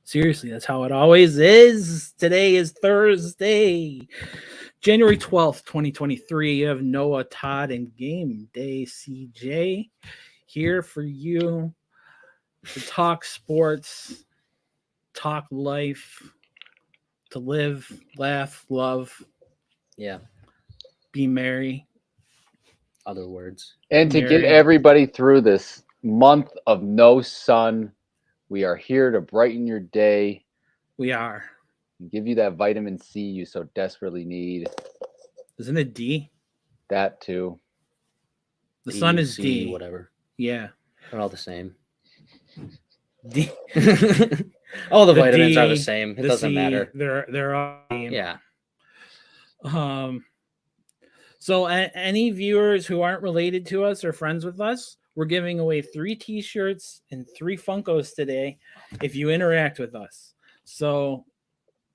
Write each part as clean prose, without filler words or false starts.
Seriously, that's how it always is. Today is Thursday, January 12th, 2023. You have Noah, Todd, and Game Day CJ here for you to talk sports, talk life, to live, laugh, love, Yeah, be merry. other words. And to get Mary. everybody through this month of no sun, we are here to brighten your day We are. and give you that vitamin C you so desperately need. Isn't it D? That too. The B, sun is C, D. whatever. Yeah. They're all the same. D. All the The vitamins are the D, same. It the doesn't C, matter. They're all the same. Yeah. So any viewers who aren't related to us or friends with us, we're giving away 3 t-shirts and 3 Funkos today if you interact with us. So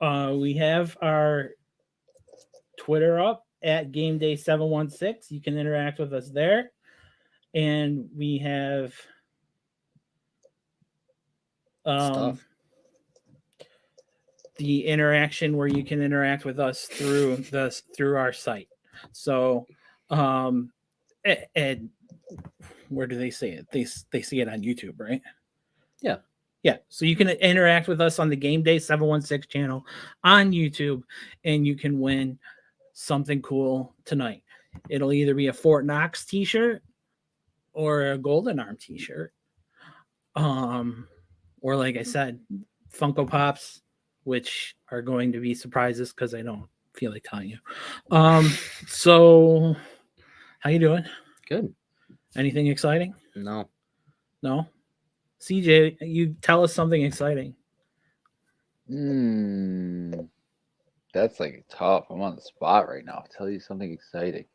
we have our Twitter up at Gameday716. You can interact with us there. And we have Stuff. the interaction where you can interact with us through our site. So and where do they say it? They see it on YouTube, right? Yeah. So you can interact with us on the Gameday716 channel on YouTube, and you can win something cool tonight. It'll either be a Fort Knox t-shirt or a Golden Arm t-shirt. Or like I said, Funko Pops, which are going to be surprises because I don't feel like telling you. So how you doing? Good. Anything exciting? No. No? CJ, you tell us something exciting. That's like tough. I'm on the spot right now. I'll tell you something exciting.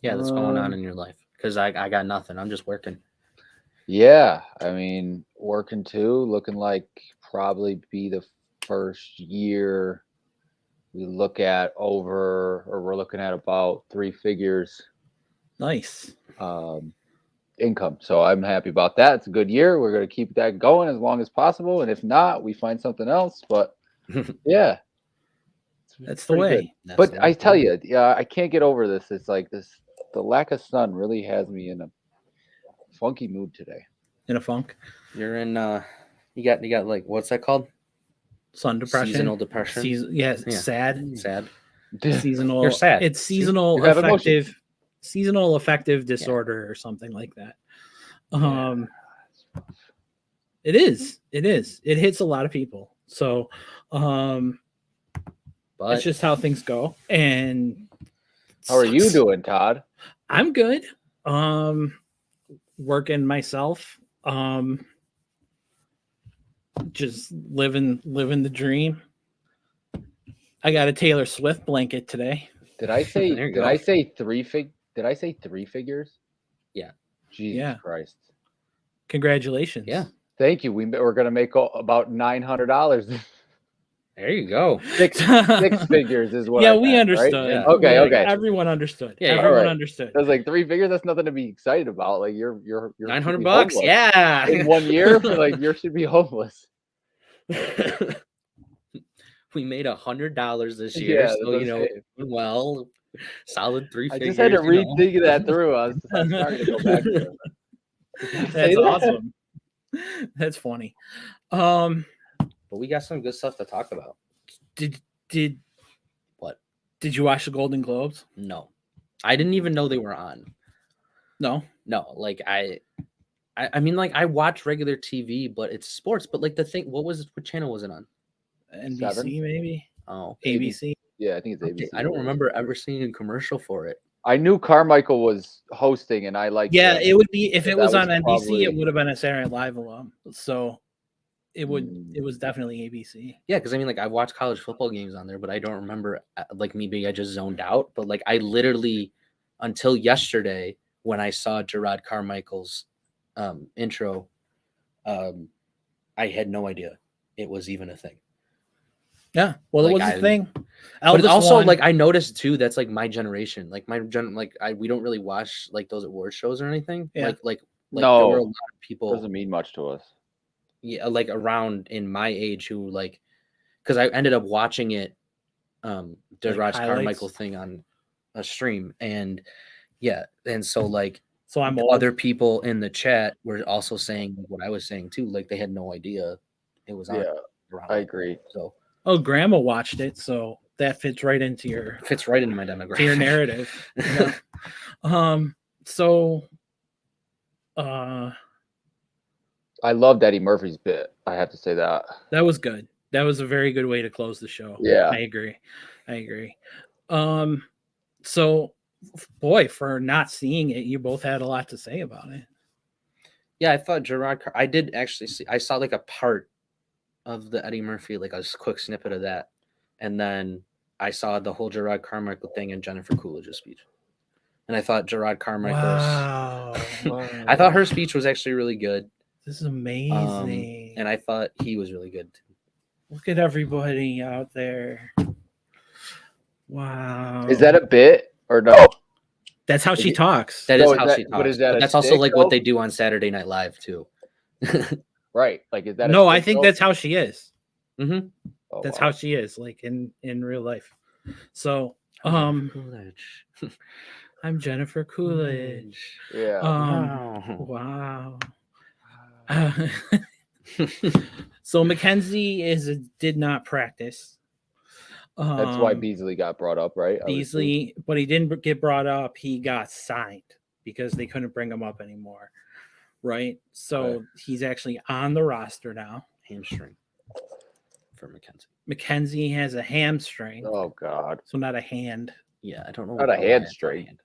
Yeah, that's going on in your life. Because I got nothing. I'm just working. Yeah, I mean, working too, looking like probably be the first year we look at we're looking at about 3 figures Nice. income. So I'm happy about that. It's a good year. We're going to keep that going as long as possible. And if not, we find something else. But yeah, That's the way. But I tell you, yeah, I can't get over this. It's like this, the lack of sun really has me in a funky mood today. In a funk. You're in you got like, what's that called? Sun depression. Seasonal depression. Yeah. Sad. Seasonal. You're sad. It's seasonal You have affective disorder or something like that. It is. It hits a lot of people. So But it's just how things go. And how are you doing, Todd? I'm good. Working myself. Just living the dream. I got a Taylor Swift blanket today. Did I say There you did go. I say 3 figures? Yeah. Jesus Christ. Congratulations. Yeah. Thank you. We're gonna make about $900. There you go. Six figures is what. Yeah, I we meant, understood. Right? Yeah. Okay. Like, Okay. Everyone understood. Yeah, Everyone right. understood. I was like 3 figures. That's nothing to be excited about. Like you're $900. homeless. Yeah. In 1 year, like you should be homeless. We made $100 this year, Yeah, so that's okay. well, solid 3 I figures. just had to rethink that through. I'm starting to go back to it. That's awesome. That's funny. But we got some good stuff to talk about. Did What? Did you watch the Golden Globes? No, I didn't even know they were on. No. Like I mean, like I watch regular TV, but it's sports. But like the thing, what channel was it on? NBC 7? maybe. Oh, ABC. Yeah, I think it's ABC. Okay, I don't remember ever seeing a commercial for it. I knew Carmichael was hosting, and I liked. Yeah, him. it would be if it That was was on NBC, probably- it would have been a Saturday Night Live alum. So it was definitely ABC. Yeah, because I mean, like I watch college football games on there, but I don't remember like maybe I just zoned out. But like I literally until yesterday when I saw Gerard Carmichael's intro, I had no idea it was even a thing. Yeah, well, it Like, was a thing. But Elvis also, won. like I noticed too, that's like my generation. Like we don't really watch like those award shows or anything. Yeah. Like No. there were a lot of people. Doesn't mean much to us. yeah, like around in my age who like, because I ended up watching it, the Like Raj highlights? Carmichael thing on a stream, and yeah, and so like So I'm old. other people in the chat were also saying what I was saying too, like they had no idea it was on. Yeah, around I that. agree. So Oh, Grandma watched it, so that fits right into your fits right into my to demographic. your narrative. Yeah. So I loved Eddie Murphy's bit. I have to say that. that was good. That was a very good way to close the show. Yeah. I agree. So boy, for not seeing it, you both had a lot to say about it. Yeah, I thought I did actually see. I saw like a part of the Eddie Murphy, like a quick snippet of that, and then I saw the whole Gerard Carmichael thing and Jennifer Coolidge's speech, and I thought Gerard Carmichael's. Wow. I thought her speech was actually really good. This is amazing. And I thought he was really good too. Look at everybody out there. Wow. Is that a bit or no? That's how she talks. That So is is how that- she but talks. is that But a that's also stick, like though? what they do on Saturday Night Live too. Right. Like, is that? No, a I stick, think though? that's how she is. Mm-hmm. Oh, That's wow. how she is, like in real life. So, Coolidge. I'm Jennifer Coolidge. Yeah. Wow. So Mackenzie did not practice. That's why Beasley got brought up, right? I would assume. Beasley, but he didn't get brought up. He got signed because they couldn't bring him up anymore. Right. So Okay. he's actually on the roster now. Hamstring for Mackenzie. Mackenzie has a hamstring. Oh God. So not a hand. Yeah, I don't know. Not a why it's hamstring. hand.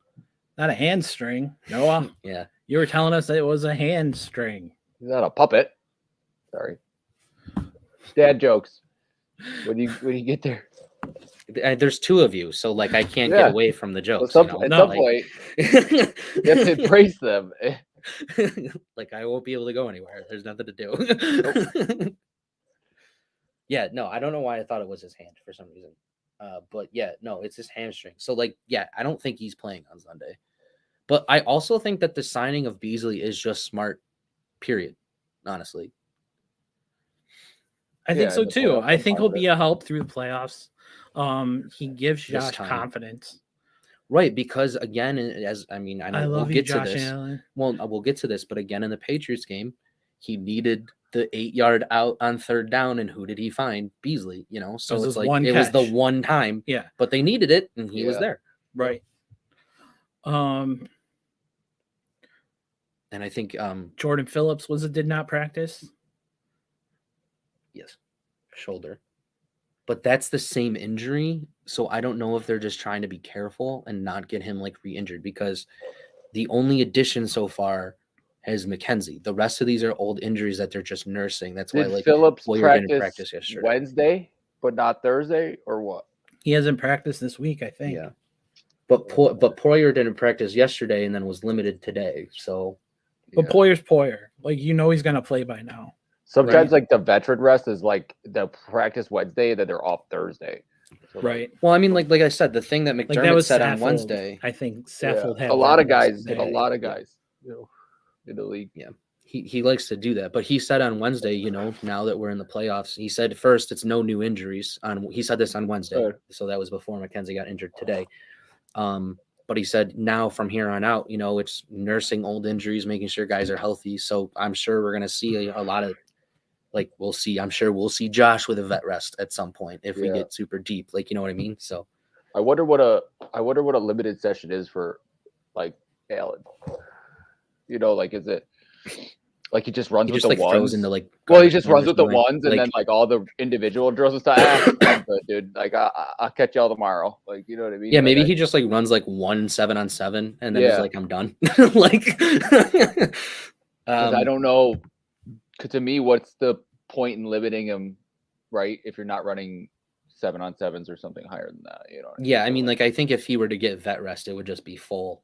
Not a hamstring. Noah. Yeah. You were telling us that it was a hamstring. He's not a puppet. Sorry. Dad jokes. When you get there. There's two of you, so like I can't Yeah. get away from the jokes. At you know? some Like- point, you have to embrace them. like I won't be able to go anywhere. There's nothing to do. Yeah, no, I don't know why I thought it was his hand for some reason. But yeah, no, it's his hamstring. So like, yeah, I don't think he's playing on Sunday. But I also think that the signing of Beasley is just smart, period. Honestly. I think Yeah, so in the too. playoffs, I I'm think fine he'll with be a help through the playoffs. He gives This Josh time. confidence. Right, because again, as I mean, I know I we'll love you, get to Josh this. Allen. Well, we'll get to this, but again, in the Patriots game, he needed the 8-yard out on third down, and who did he find? Beasley, you know. So was it's his like one it was the catch. one time, Yeah. but they needed it, and he was Yeah. there. Right. And I think Jordan Phillips did not practice. yes, shoulder. But that's the same injury, so I don't know if they're just trying to be careful and not get him like re-injured, because the only addition so far is Mackenzie. The rest of these are old injuries that they're just nursing. That's why Did like Phillips Boyer didn't practice practice yesterday. Wednesday, but not Thursday, or what? He hasn't practiced this week, I think. Yeah. But Poyer didn't practice yesterday and then was limited today. So But Yeah. Poyer's Poyer. Like, you know he's gonna play by now. Sometimes Right. like the veteran rest is like the practice Wednesday, that they're off Thursday. So, like, Right. well, I mean, like I said, the thing that Like McDermott that was said Saffold. on Wednesday, I think yeah. Saffold had a lot of veterans guys, today. a lot of guys, you know, in the league. he likes to do that. But he said on Wednesday, you know, now that we're in the playoffs, he said first it's no new injuries. He said this on Wednesday, Good. so that was before Mackenzie got injured today. But he said now from here on out, you know, it's nursing old injuries, making sure guys are healthy. So I'm sure we're gonna see a lot of, like, we'll see. I'm sure we'll see Josh with a vet rest at some point if we Yeah. get super deep. Like, you know what I mean? So I wonder what a limited session is for, like, Allen. You know, like, is it like he just runs he with just the like throws ones? into like. Well, he garbage just time or runs with the something. ones, and then like all the individual drills and stuff. I'm good, dude. Like I'll catch y'all tomorrow. Like, you know what I mean? Yeah, Like, maybe he just like runs like 1 7-on-7 and then he's Yeah. like, I'm done. Like, 'cause I don't know. Because to me, what's the point in limiting him, right? If you're not running 7-on-7s or something higher than that, you know? What yeah, I So, mean, like, I think if he were to get vet rest, it would just be full.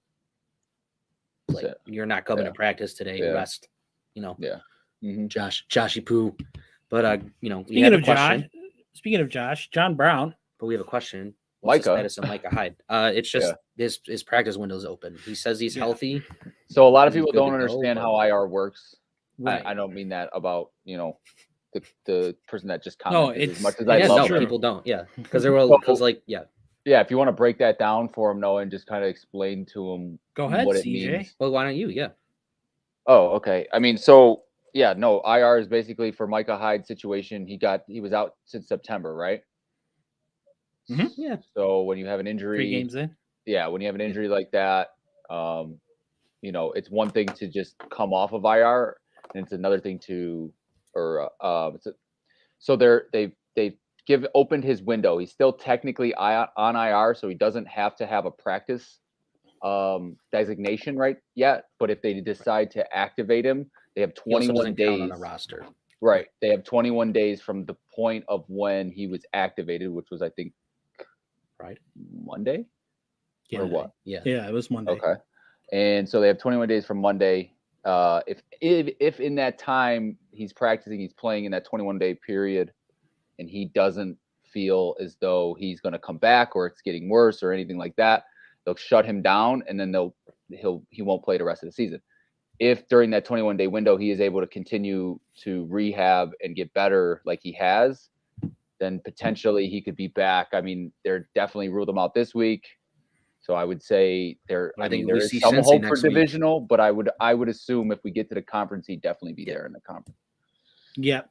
That's Like, it. you're not coming Yeah. to practice today, Yeah. rest. You know, Mhm. Joshy Poo. But you know, we Speaking have a of question. Josh, John Brown. But we have a question. What's the Micah. status of Micah Hyde? It's just his practice window's open. He says he's Yeah. healthy. So a lot of He's people good don't to go, understand but- how IR works. Right. I don't mean that about, the person that just No, commented as much it's as I Yeah, love no, true. them. people don't. Yeah, because they were So- because like Yeah, if you want to break that down for him, Noah, and just kind of explain to him Go ahead, what it CJ. means. Well, why don't you? Yeah. Oh, okay. I mean, so yeah, no, IR is basically for Micah Hyde's situation. He was out since September, right? Mhm. Yeah. So when you have an 3 injury, games in. yeah, when you have an injury like that, it's one thing to just come off of IR, and it's another thing to, so they've opened his window. He's still technically on IR, so he doesn't have to have a practice designation right yet. But if they decide to activate him, they have He also 21 doesn't count on days. the roster. Right, they have 21 days from the point of when he was activated, which was I think Right. Monday. Yeah. Or what? Yeah. Yeah, it was Monday. Okay. And so they have 21 days from Monday. If in that time he's practicing, he's playing in that 21-day period, and he doesn't feel as though he's going to come back or it's getting worse or anything like that, they'll shut him down, and then he won't play the rest of the season. If during that 21-day window he is able to continue to rehab and get better like he has, then potentially he could be back. I mean, they're definitely ruled him out this week. So I would say there we is see some Cincy hope for next week. divisional, but I would assume if we get to the conference, he'd definitely be there in the conference. Yep.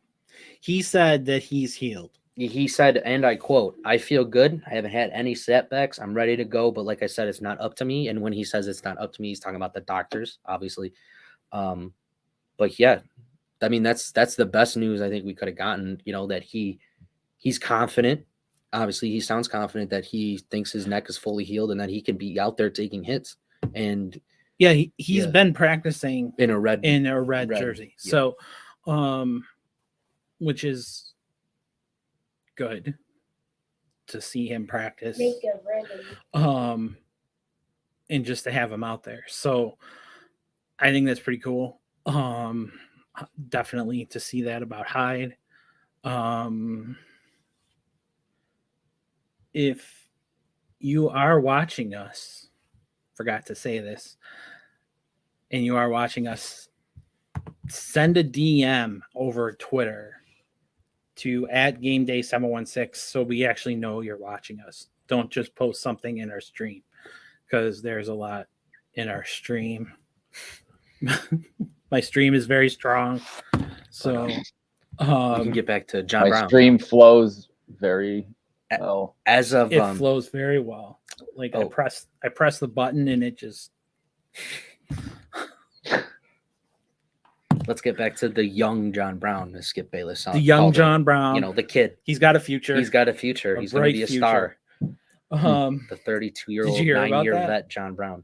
He said that he's healed. He said, and I quote, "I feel good. I haven't had any setbacks. I'm ready to go. But like I said, it's not up to me." And when he says it's not up to me, he's talking about the doctors, obviously. But yeah, I mean, that's the best news I think we could have gotten, that he's confident. Obviously, he sounds confident that he thinks his neck is fully healed and that he can be out there taking hits. And Yeah, he's Yeah. been practicing in a red jersey. yeah. So, which is good to see him practice. And just to have him out there. So I think that's pretty cool. Definitely to see that about Hyde. If you are watching us, forgot to say this, and you are watching us, send a DM over Twitter to @Gameday716 so we actually know you're watching us. Don't just post something in our stream, because there's a lot in our stream. My stream is very strong. So we can get back to John My Brown. stream flows very well. As of it flows very well. Like I press the button and it just let's get back to the young John Brown, as Skip Bayless. the young called him. John Brown. The kid. He's got a future. He's got a future. A He's going to be a bright star. future. The 32-year-old, Did you hear about 9-year that? vet John Brown.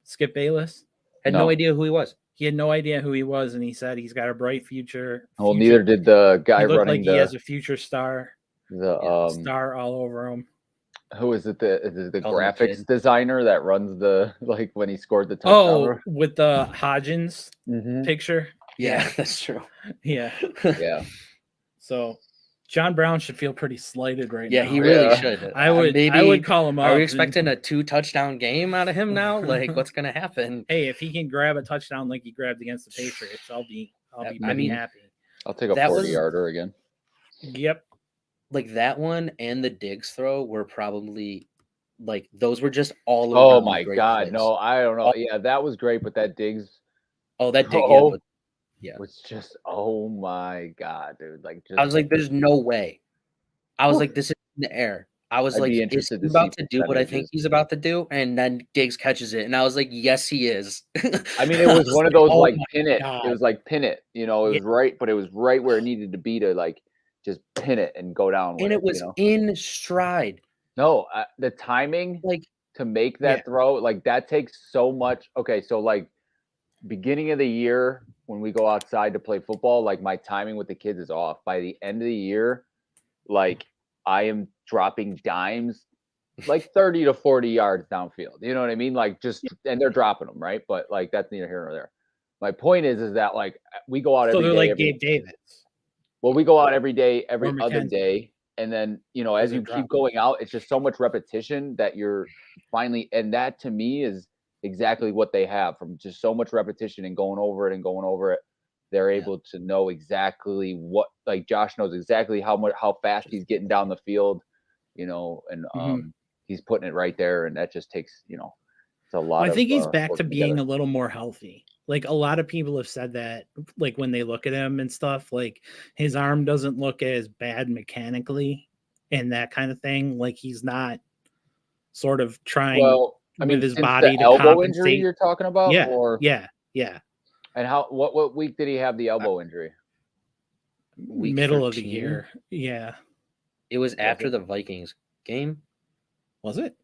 Skip Bayless Had No. no idea who he was. He had no idea who he was, and he said he's got a bright future. Well, neither did the guy He looked running like he has a future star. Star all over him. who is it? The Called him a graphics kid. designer that runs the when he scored the touchdown. Oh, with the Hodgins Mhm. picture. Yeah, that's true. Yeah. Yeah. So John Brown should feel pretty slighted right Yeah, now. he really Yeah. should. I would call him up. Are we and- expecting a 2-touchdown game out of him now? Like, what's going to happen? Hey, if he can grab a touchdown like he grabbed against the Patriots, I'll be I pretty mean, happy. I'll take a That was- 40-yarder again. Yep. Like, that one and the Diggs throw were probably, like, those were just all Oh around my great God. plays. No, I don't know. Yeah, that was great, but that Diggs Oh, that Diggs, Oh. yeah. was just, oh my God, dude. Like, just, I was like, there's no way. I was like, this is in the air. I was I'd like, be is interested he to see about to do what I think percentages. he's about to do? And then Diggs catches it. And I was like, yes, he is. I mean, it was one of those oh like my pin it. God. It was like pin it. It was right, but it was right where it needed to be to like just pin it and go down with And it was in stride. No, the timing Like, to make that throw, like that takes so much. Okay, so like beginning of the year when we go outside to play football, like my timing with the kids is off. By the end of the year, like I am dropping dimes like 30 to 40 yards downfield. You know what I mean? Like and they're dropping them, right? But like that's neither here nor there. My point is that like we go out So every they're day. like Gabe Davis. Well, we go out every day, every Or other McKenzie. day. And then, as they're you keep dropping. going out, it's just so much repetition that you're finally, and that to me is exactly what they have from just so much repetition and going over it and going over it. they're Yeah. able to know exactly what, like Josh knows exactly how fast he's getting down the field, and he's putting it right there, and that just takes, it's a lot I of think he's back to working being together. a little more healthy. Like a lot of people have said that, like when they look at him and stuff, like his arm doesn't look as bad mechanically and that kind of thing. Like he's not sort of trying Well, I with mean, his since body the to elbow injury compensate. you're talking about, Yeah, or yeah. and what week did he have the elbow injury? Week Middle of the 13? year. Yeah. It was after it? the Vikings game. Was it?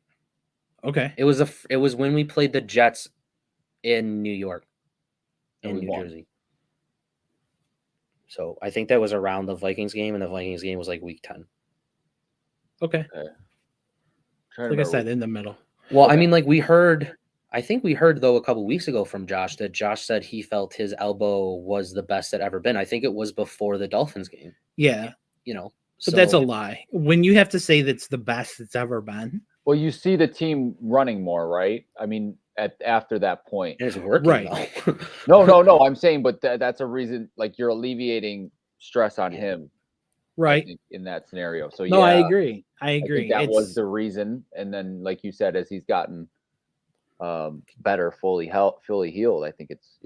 Okay. It was when we played the Jets in New York, And in we New won. Jersey. So I think that was around the Vikings game, and the Vikings game was like week 10. Okay. Like I said, in the middle. Well, Okay. I mean, like I think we heard though a couple weeks ago from Josh that Josh said he felt his elbow was the best it ever been. I think it was before the Dolphins game. Yeah. So But that's a lie. When you have to say that's the best it's ever been. Well, you see the team running more, right? I mean, after that point. And it's working, Right. though. No. I'm saying, but that's a reason. Like you're alleviating stress on him, I Right. think, in that scenario. So No, yeah, I agree. I think that was the reason. And then, like you said, as he's gotten better, fully healed, I think it's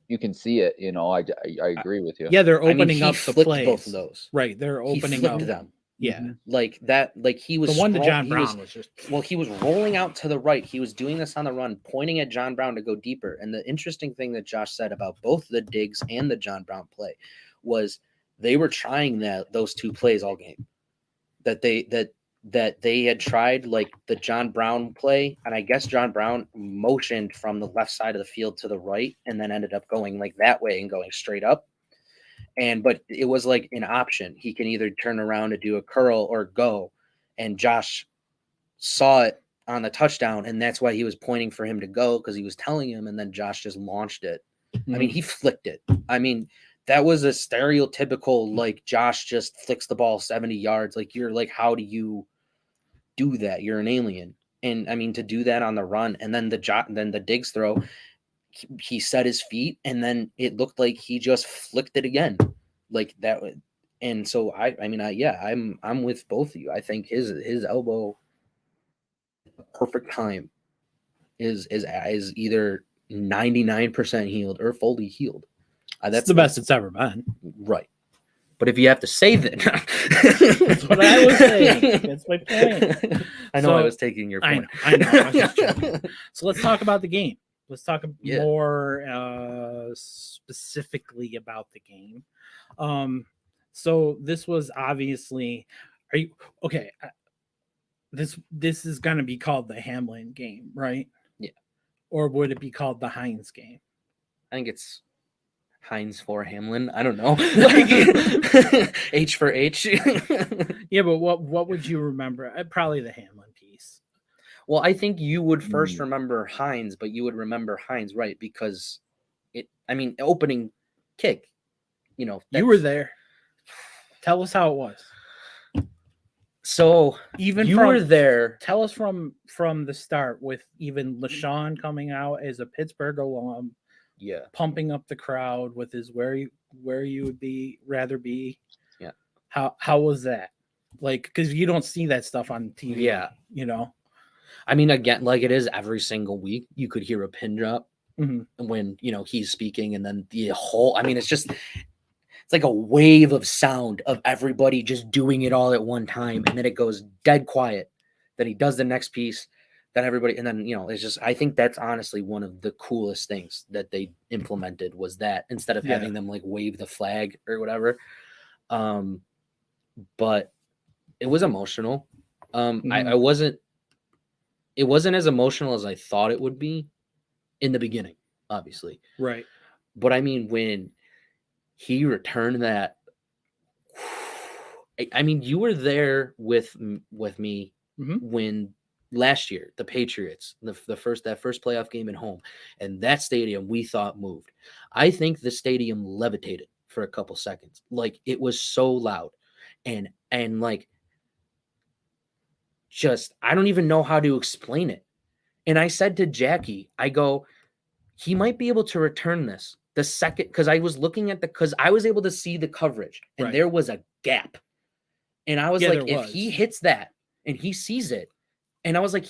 you can see it. I agree with you. Yeah, they're opening he up the flipped plays. both of those. Right, they're He opening flipped up them. Yeah, Like that. Like he was the one to John he Brown was just Well, he was rolling out to the right. He was doing this on the run, pointing at John Brown to go deeper. And the interesting thing that Josh said about both the Diggs and the John Brown play was they were trying those two plays all game. That they had tried like the John Brown play, and I guess John Brown motioned from the left side of the field to the right, and then ended up going like that way and going straight up. But it was like an option. He can either turn around to do a curl or go. And Josh saw it on the touchdown, and that's why he was pointing for him to go, because he was telling him, and then Josh just launched it. I mean, he flicked it. I mean, that was a stereotypical, like, Josh just flicks the ball 70 yards. Like, you're like, how do you do that? You're an alien. And I mean, to do that on the run, and then the Diggs throw, he set his feet, and then it looked like he just flicked it again, like that. And so I'm with both of you. I think his elbow, perfect time, is either 99% healed or fully healed. That's the best it's ever been. Right. But if you have to save it, that's what I was saying. That's my point. I know I was taking your point. I know. I was just joking. So let's talk about the game. Let's talk more specifically about the game. So this was obviously. Are you okay? This is going to be called the Hamlin game, right? Yeah. Or would it be called the Hines game? I think it's Hines for Hamlin. I don't know. Like, H for H. Yeah, but what would you remember? Probably the Hamlin piece. Well, I think you would first remember Hines, but you would remember Hines, right? Because opening kick, you were there. Tell us how it was. So even you were there. Tell us from the start, with even LaShawn coming out as a Pittsburgh alum, pumping up the crowd with his where you would rather be. Yeah. How was that? Like, because you don't see that stuff on TV. Yeah. I mean, again, like it is every single week, you could hear a pin drop when he's speaking, and then the whole. I mean, it's like a wave of sound of everybody just doing it all at one time, and then it goes dead quiet. Then he does the next piece, then everybody, and then it's just. I think that's honestly one of the coolest things that they implemented, was that instead of having them like wave the flag or whatever. But it was emotional. It wasn't as emotional as I thought it would be in the beginning, obviously. Right. But I mean, when he returned that, I mean, you were there with me when last year, the Patriots, that first playoff game at home, and that stadium we thought moved. I think the stadium levitated for a couple seconds. Like, it was so loud and like, just, I don't even know how to explain it. And I said to Jackie, I go, he might be able to return this the second, because I was looking at because I was able to see the coverage and Right. there was a gap. And I was Yeah, like, there if he was. hits that and he sees it, and I was like,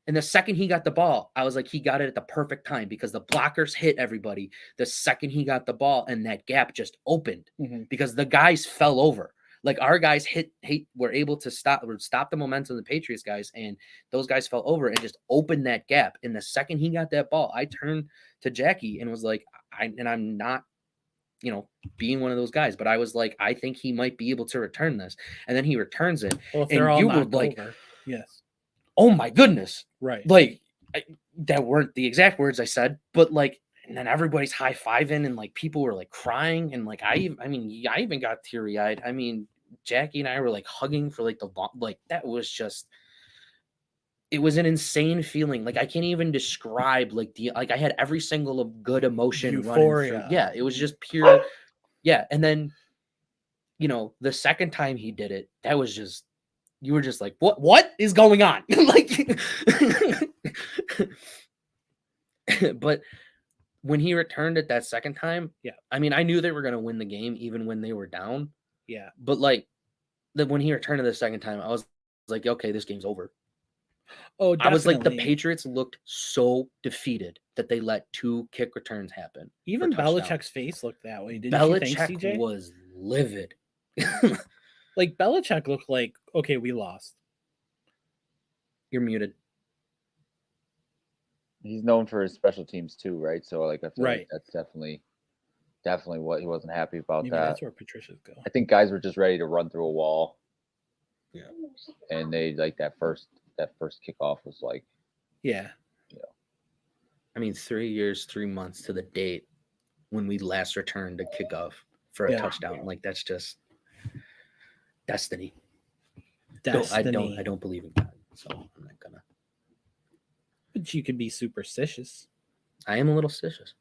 and the second he got the ball, I was like, he got it at the perfect time because the blockers hit everybody the second he got the ball, and that gap just opened Mhm. because the guys fell over. Like our guys were able to stop the momentum of the Patriots guys, and those guys fell over and just opened that gap. And the second he got that ball, I turned to Jackie and was like, I'm not, being one of those guys, but I was like, I think he might be able to return this. And then he returns it. Well, if And they're all you were knocked like, over. Yes. oh my goodness. Right. Like, that weren't the exact words I said, but like, and then everybody's high-fiving and like people were like crying. And like, I even got teary-eyed. I mean, Jackie and I were like hugging for like that was just, it was an insane feeling. Like I can't even describe like I had every single of good emotion running through. Euphoria. Yeah, it was just pure. Yeah. And then, the second time he did it, that was just, you were just like, what is going on? Like, but when he returned it that second time, Yeah. I mean, I knew they were going to win the game even when they were down. Yeah. But like, when he returned it the second time, I was like, okay, this game's over. Oh, I was like, the definitely. Patriots looked so defeated that they let 2 kick returns happen. Even for touchdowns. Belichick's face looked that way. Didn't you think, Belichick CJ? was livid. Like Belichick looked like, okay, we lost. You're muted. He's known for his special teams too, right? So like I feel Right. like that's definitely what he wasn't happy about. Maybe that. that's where Patricia's go. I think guys were just ready to run through a wall. Yeah. And they like that first kickoff was like, Yeah. I mean, 3 years, 3 months to the date when we last returned a kickoff for a touchdown. Like that's just destiny. Destiny. I don't believe in God, so I'm not gonna. But you could be superstitious. I am a little suspicious.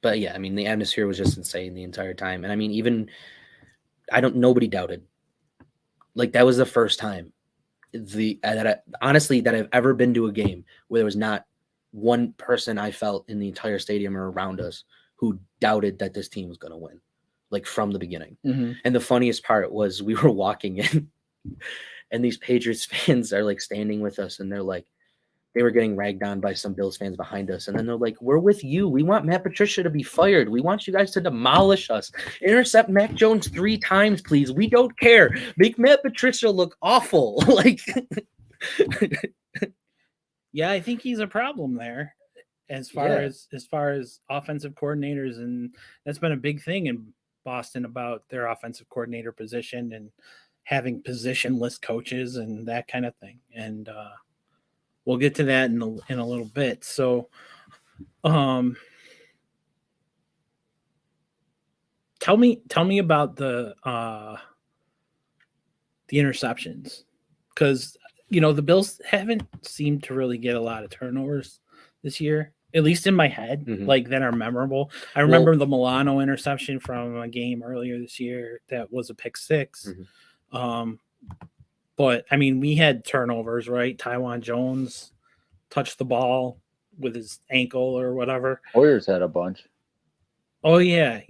But yeah, I mean, the atmosphere was just insane the entire time, and I mean, even nobody doubted. Like that was the first time honestly that I've ever been to a game where there was not one person I felt in the entire stadium or around us who doubted that this team was going to win, like from the beginning. Mm-hmm. And the funniest part was we were walking in and these Patriots fans are like standing with us and they're like, they were getting ragged on by some Bills fans behind us. And then they're like, we're with you. We want Matt Patricia to be fired. We want you guys to demolish us. Intercept Mac Jones 3 times, please. We don't care. Make Matt Patricia look awful. Like, yeah, I think he's a problem there as far as offensive coordinators. And that's been a big thing in Boston about their offensive coordinator position and having positionless coaches and that kind of thing. And, we'll get to that in a little bit. So, tell me about the interceptions, because the Bills haven't seemed to really get a lot of turnovers this year, at least in my head, like that are memorable. I remember the Milano interception from a game earlier this year that was a pick 6. But I mean, we had turnovers, right? Tywan Jones touched the ball with his ankle or whatever. Warriors had a bunch. Oh yeah.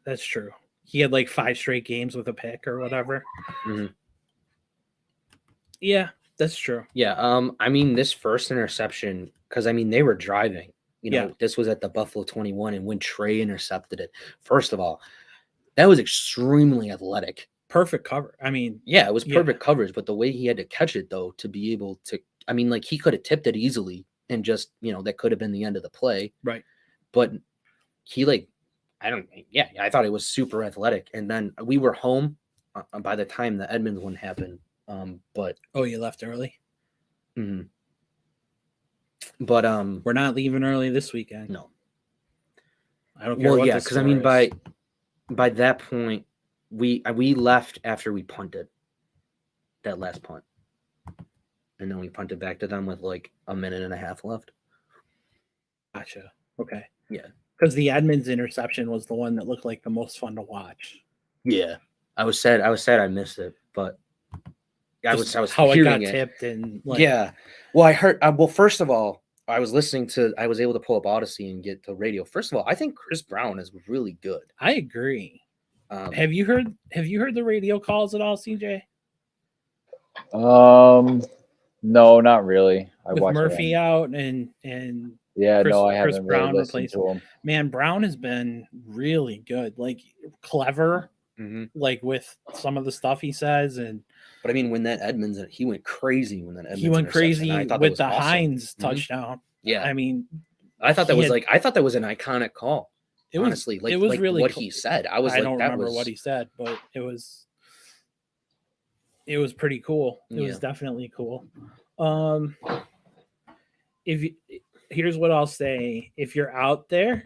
That's true. He had like 5 straight games with a pick or whatever. Yeah, that's true. Yeah. I mean, this first interception, because I mean they were driving. This was at the Buffalo 21, and when Trey intercepted it, first of all, that was extremely athletic. Perfect cover. I mean, yeah, it was perfect coverage, but the way he had to catch it though to be able to, I mean, like he could have tipped it easily and just, that could have been the end of the play. Right. But he I thought it was super athletic. And then we were home by the time the Edmonds one happened. But you left early. But we're not leaving early this weekend. No. I don't care. Well, yeah, because I mean by that point we left after we punted that last punt, and then we punted back to them with like a minute and a half left. Gotcha. Okay. Yeah, because the Edmonds interception was the one that looked like the most fun to watch. Yeah, I was sad I missed it, but I Just was how it got hearing it. tipped and like, Yeah. Well, I heard. Well, first of all, I was able to pull up Odyssey and get the radio. First of all, I think Chris Brown is really good. I agree. Um, Have you heard the radio calls at all, CJ? No, not really. I With watch Murphy it. out and Yeah, Chris, no, I Chris haven't Brown really listened replaced. to him. Man, Brown has been really good, like clever, mhm. like with some of the stuff he says, and But I mean, when that Edmonds, he went crazy when that Edmonds he went interception. crazy I thought that with was the awesome. Hines Mhm. touchdown. Yeah, I mean, I thought that he was had- like I thought that was an iconic call. it was Honestly, like it was like really what cool. he said. I was I like, don't that remember was what he said, but it was pretty cool. It was Yeah. definitely cool. If you, here's what I'll say: if you're out there,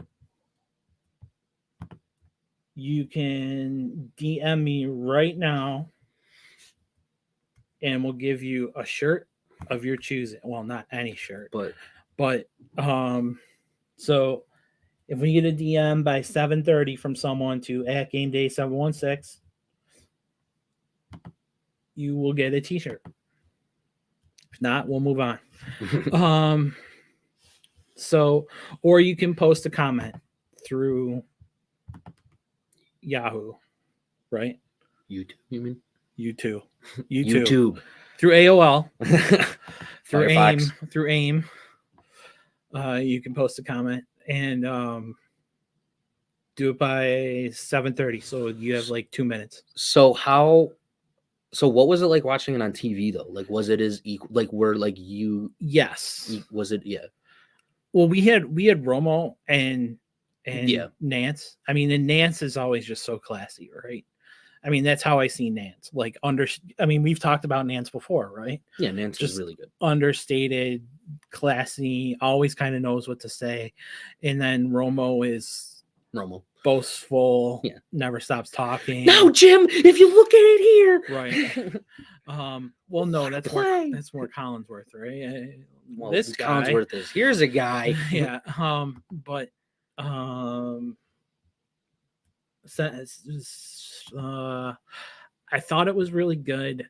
you can DM me right now, and we'll give you a shirt of your choosing. Well, not any shirt, but so if we get a DM by 7:30 from someone to at Gameday716, you will get a t-shirt. If not, we'll move on. So, or you can post a comment through Yahoo, right? YouTube, you mean? YouTube through AOL, through Firefox. AIM. You can post a comment and do it by 7:30. So you have like 2 minutes. So what was it like watching it on TV though? Like, was it as equal? Like, were like you? Yes. Was it? Yeah. Well, we had Romo and Yeah. Nance. I mean, and Nance is always just so classy, right? I mean, that's how I see Nance. Like I mean, we've talked about Nance before, right? Yeah, Nance Just is really good. Understated, classy, always kind of knows what to say. And then Romo is boastful, Yeah. never stops talking. No, Jim, if you look at it here. Right. Well, no, that's more Collinsworth, right? Well, this guy Collinsworth is here's a guy. Yeah. But I thought it was really good.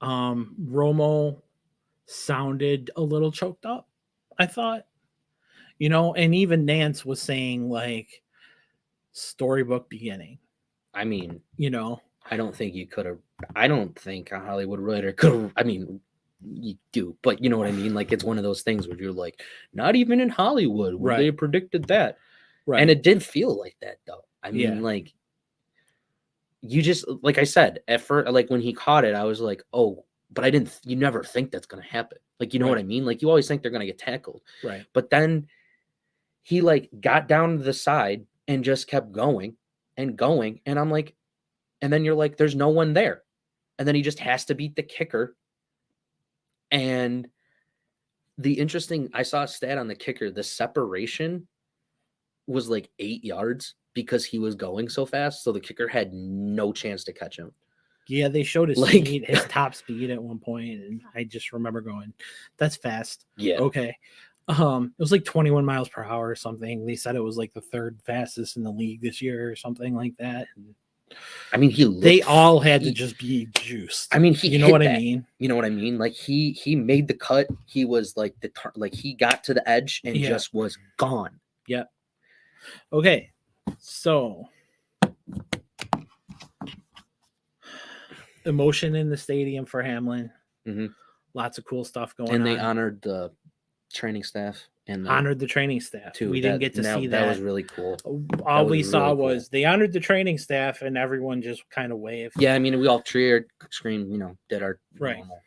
Romo sounded a little choked up, I thought, and even Nance was saying like storybook beginning. I mean, I don't think you could have. I don't think a Hollywood writer could have. I mean, you do, but you know what I mean? Like, it's one of those things where you're like, not even in Hollywood would they have predicted that. Right. And it did feel like that though. I mean, like, you just, like I said, at first, like when he caught it, I was like, oh, but you never think that's going to happen. Like, you know what I mean? Like, you always think they're going to get tackled. Right. But then he like got down to the side and just kept going and going. And I'm like, and then you're like, there's no one there. And then he just has to beat the kicker. And I saw a stat on the kicker, the separation was like 8 yards because he was going so fast. So the kicker had no chance to catch him. Yeah, they showed his speed, his top speed at one point, and I just remember going, that's fast. Yeah. Okay. It was like 21 miles per hour or something. They said it was like the third fastest in the league this year or something like that. I mean, they all had to just be juiced. I mean, you know what I mean? You know what I mean? Like he made the cut. He was like he got to the edge and just was gone. Yep. Okay. So emotion in the stadium for Hamlin. Mm-hmm. Lots of cool stuff going on. And they honored the training staff and honored the training staff too. We didn't get to see that. That was really cool. All we saw was they honored the training staff and everyone just kind of waved. Yeah, I mean, we all cheered, screamed, did our normal.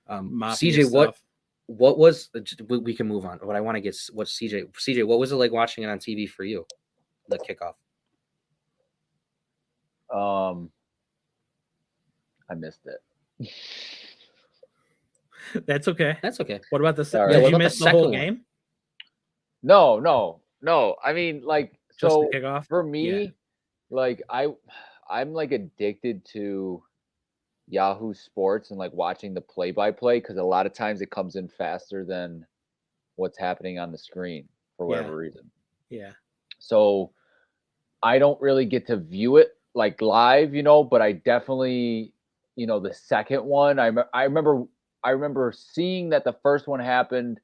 CJ, stuff. what was? We can move on. But I want to get what CJ. What was it like watching it on TV for you? The kickoff. I missed it. That's okay. That's okay. What about the Did you miss the whole game? No. I mean, like, just so the kickoff? For me, like I'm like addicted to Yahoo Sports and like watching the play-by-play because a lot of times it comes in faster than what's happening on the screen for whatever reason. Yeah. So I don't really get to view it like live, but I definitely the second one, I remember seeing that the first one happened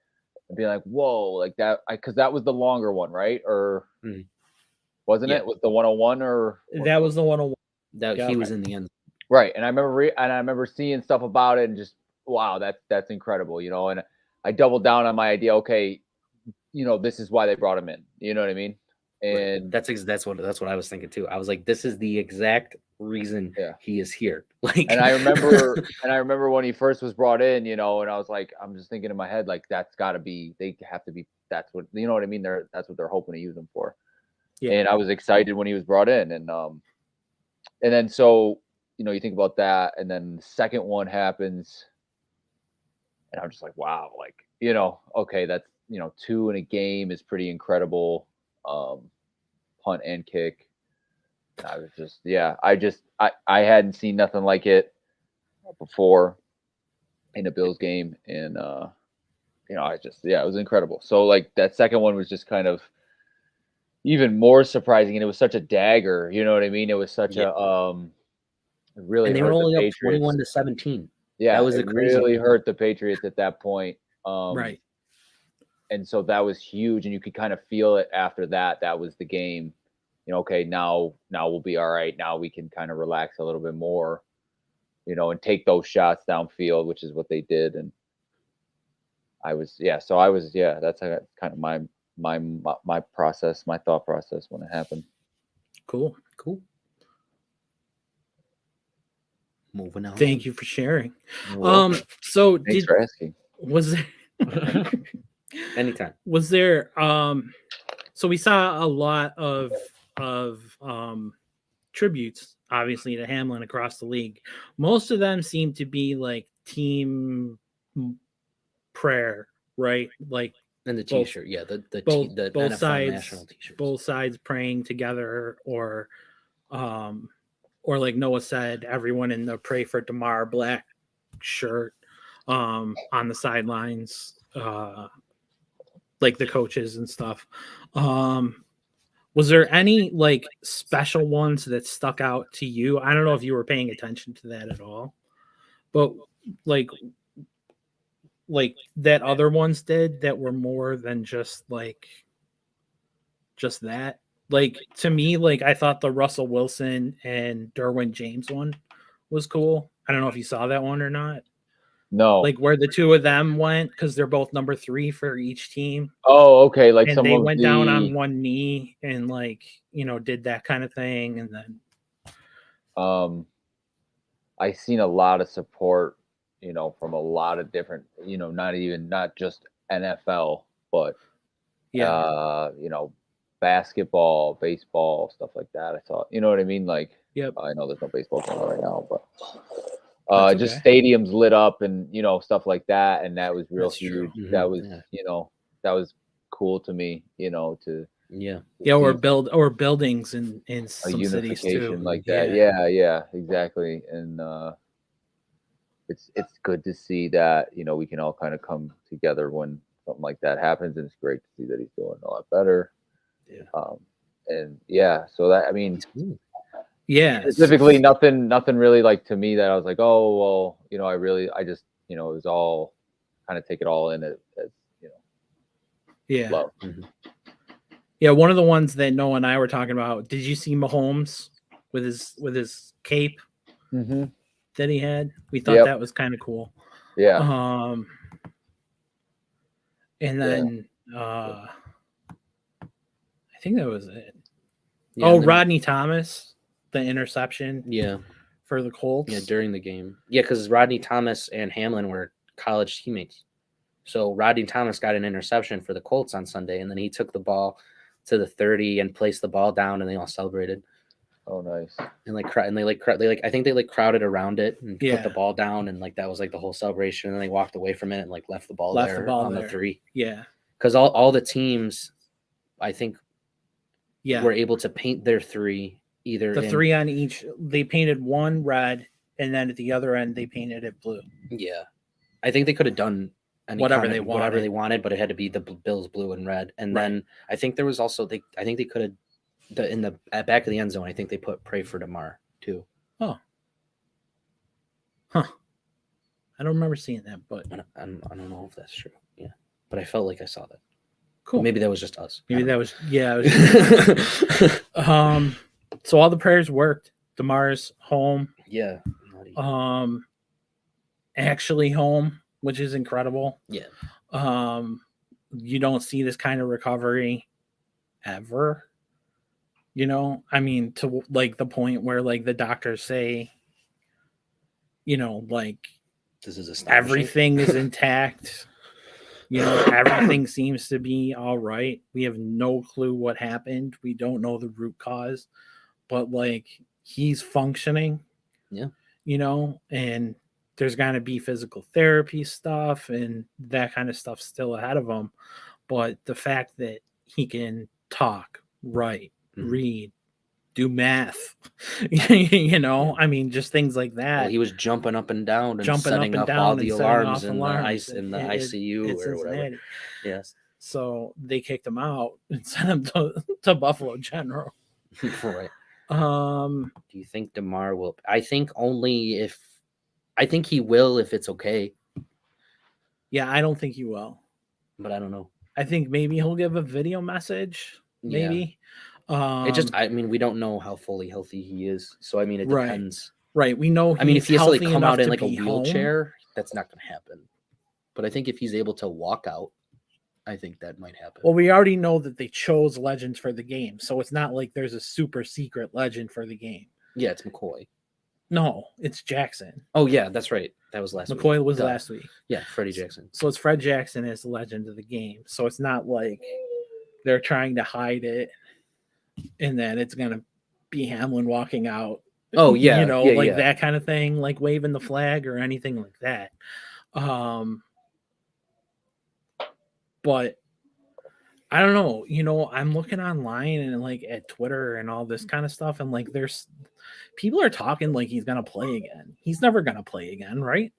and being like, whoa, like that, because that was the longer one, right? Or wasn't Yeah. it? Was the 101 or That was the 101. That Yeah, he okay. was in the end. right? And I remember seeing stuff about it and just wow, that's incredible, And I doubled down on my idea. Okay, this is why they brought him in. You know what I mean? And Right. That's what I was thinking too. I was like, this is the exact reason he is here. Like, and I remember when he first was brought in, and I was like, I'm just thinking in my head, like, that's got to be, they have to be, that's what, you know what I mean? That's what they're hoping to use him for. Yeah. And I was excited when he was brought in, and then so you think about that, and then the second one happens, and I'm just like, wow, like, okay, that's 2 in a game is pretty incredible, punt and kick. And I was just, I hadn't seen nothing like it before in a Bills game, and it was incredible. So like that second one was just kind of even more surprising, and it was such a dagger. You know what I mean? It was such a it really and they were hurt only the up Patriots. 21-17. Yeah, that was it the crazy really thing. hurt the Patriots at that point. Right. And so that was huge, and you could kind of feel it after that. That was the game. Okay, now we'll be all right. Now we can kind of relax a little bit more, and take those shots downfield, which is what they did. And that's kind of my process, my thought process when it happened. Cool. Moving on. Thank you for sharing. So thanks for asking. Was there anytime? Was there so we saw a lot of tributes, obviously, to Hamlin across the league. Most of them seem to be like team prayer, right? Like, and the T-shirt, the both NFL sides, national T-shirts, both sides praying together, or like Noah said, everyone in the Pray for Damar black shirt on the sidelines, like the coaches and stuff. Was there any like special ones that stuck out to you? I don't know if you were paying attention to that at all, but like that other ones did that were more than just that. Like, to me, like, I thought the Russell Wilson and Derwin James one was cool. I don't know if you saw that one or not. No. Like where the two of them went, because they're both number 3 for each team. Oh, okay. Like, and they went down on one knee and like, did that kind of thing. And then I seen a lot of support, from a lot of different, not just NFL, but basketball, baseball, stuff like that. I saw, you know what I mean? Like, yep. I know there's no baseball going on right now, but okay. just stadiums lit up and stuff like that, and that was real That's huge. true. That was that was cool to me, to or buildings in some cities too, like that. Yeah, exactly. And it's good to see that we can all kind of come together when something like that happens, and it's great to see that he's doing a lot better. So that, I mean, specifically nothing really like to me that I was like, oh well, I just it was all kind of take it all in as love. One of the ones that Noah and I were talking about, did you see Mahomes with his cape that he had? We thought that was kind of cool. And then I think that was it. Rodney Thomas, the interception for the Colts. During the game. Because Rodney Thomas and Hamlin were college teammates. So Rodney Thomas got an interception for the Colts on Sunday, and then he took the ball to the 30 and placed the ball down, and they all celebrated. Oh, nice. And I think they crowded around it and put the ball down, and that was the whole celebration. And then they walked away from it and left the ball there on the 3. Yeah. Because all the teams, I think, were able to paint their 3 either the 3 on each. They painted one red, and then at the other end they painted it blue. Yeah, I think they could have done whatever they wanted, but it had to be the Bills blue and red. And then I think there was also I think they could have in the back of the end zone. I think they put "Pray for Damar" too. Oh, Huh. I don't remember seeing that, but I don't know if that's true. Yeah, but I felt like I saw that. cool. But maybe that was just us. Maybe that was was. So all the prayers worked. DeMar's home. Yeah. Actually home, which is incredible. Yeah. You don't see this kind of recovery ever. You know, I mean, to like the point where like the doctors say, you know, like This is astonishing. everything is intact. You know, everything seems to be all right. We have no clue what happened. We don't know the root cause, but like he's functioning. Yeah. You know, and there's going to be physical therapy stuff and that kind of stuff still ahead of him. But the fact that he can talk, write, read, do math, you know, I mean, just things like that. Well, he was jumping up and down and setting up all the alarms in the ICU or whatever. Yes. So they kicked him out and sent him to Buffalo General. Right. Do you think DeMar will? I think he will if it's okay. Yeah, I don't think he will. But I don't know. I think maybe he'll give a video message. Maybe. It just, I mean, we don't know how fully healthy he is. So, I mean, it depends. Right. We know. I mean, if he has to like come out in like a wheelchair, home, that's not going to happen. But I think if he's able to walk out, I think that might happen. Well, we already know that they chose legends for the game. So it's not like there's a super secret legend for the game. Yeah, it's McCoy. No, it's Jackson. Oh, yeah, that's right. That was last week. McCoy was last week. Yeah, Freddie Jackson. So it's Fred Jackson as the legend of the game. So it's not like they're trying to hide it and then it's going to be Hamlin walking out. Oh, yeah. You know, that kind of thing, like waving the flag or anything like that. But I don't know, you know, I'm looking online and like at Twitter and all this kind of stuff. And like, there's people are talking like he's going to play again. He's never going to play again. Right.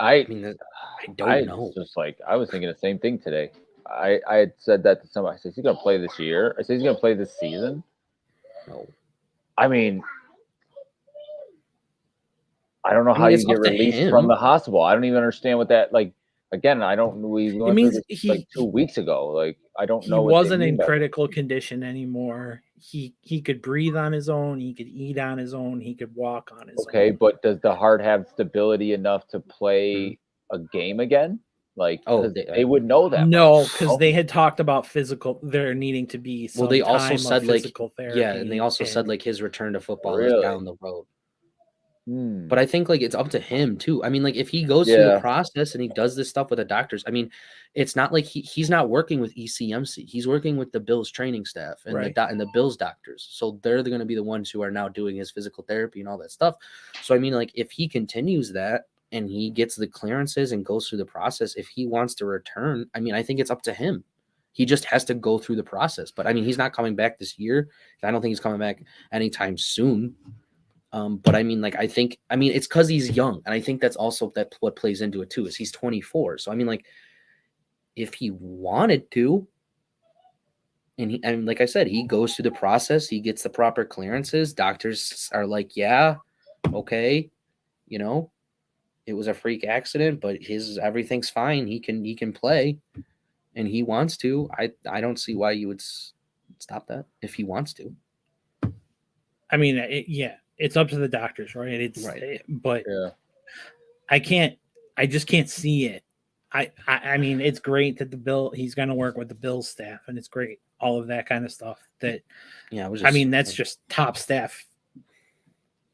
I mean, I don't know. Just like, I was thinking the same thing today. I had said that to somebody. I said, he's going to play this year. I said, he's going to play this season. No. I mean, I don't know how you get released from the hospital. I don't even understand what that, like, again, I don't, we went through this like 2 weeks ago. Like, I don't know. He wasn't in critical condition anymore. He could breathe on his own. He could eat on his own. He could walk on his own. Okay, but does the heart have stability enough to play a game again? Like, they would know that. No, because they had talked about there needing to be some they also said physical therapy. Yeah, and they also said like his return to football is down the road. But I think like it's up to him too. I mean, like if he goes through the process and he does this stuff with the doctors, I mean, it's not like he's not working with ECMC. He's working with the Bills training staff and the Bills doctors. So they're going to be the ones who are now doing his physical therapy and all that stuff. So I mean, like if he continues that and he gets the clearances and goes through the process, if he wants to return, I mean, I think it's up to him. He just has to go through the process. But I mean, he's not coming back this year. I don't think he's coming back anytime soon. But I mean, like, it's because he's young. And I think that's also what plays into it too, is he's 24. So, I mean, like, if he wanted to, and like I said, he goes through the process, he gets the proper clearances. Doctors are like, yeah, okay, you know, it was a freak accident, but everything's fine. He can play, and he wants to. I don't see why you would stop that if he wants to. I mean, it's up to the doctors, right? But I just can't see it. I mean, it's great that he's going to work with the Bills staff, and it's great, all of that kind of stuff. That's just top staff,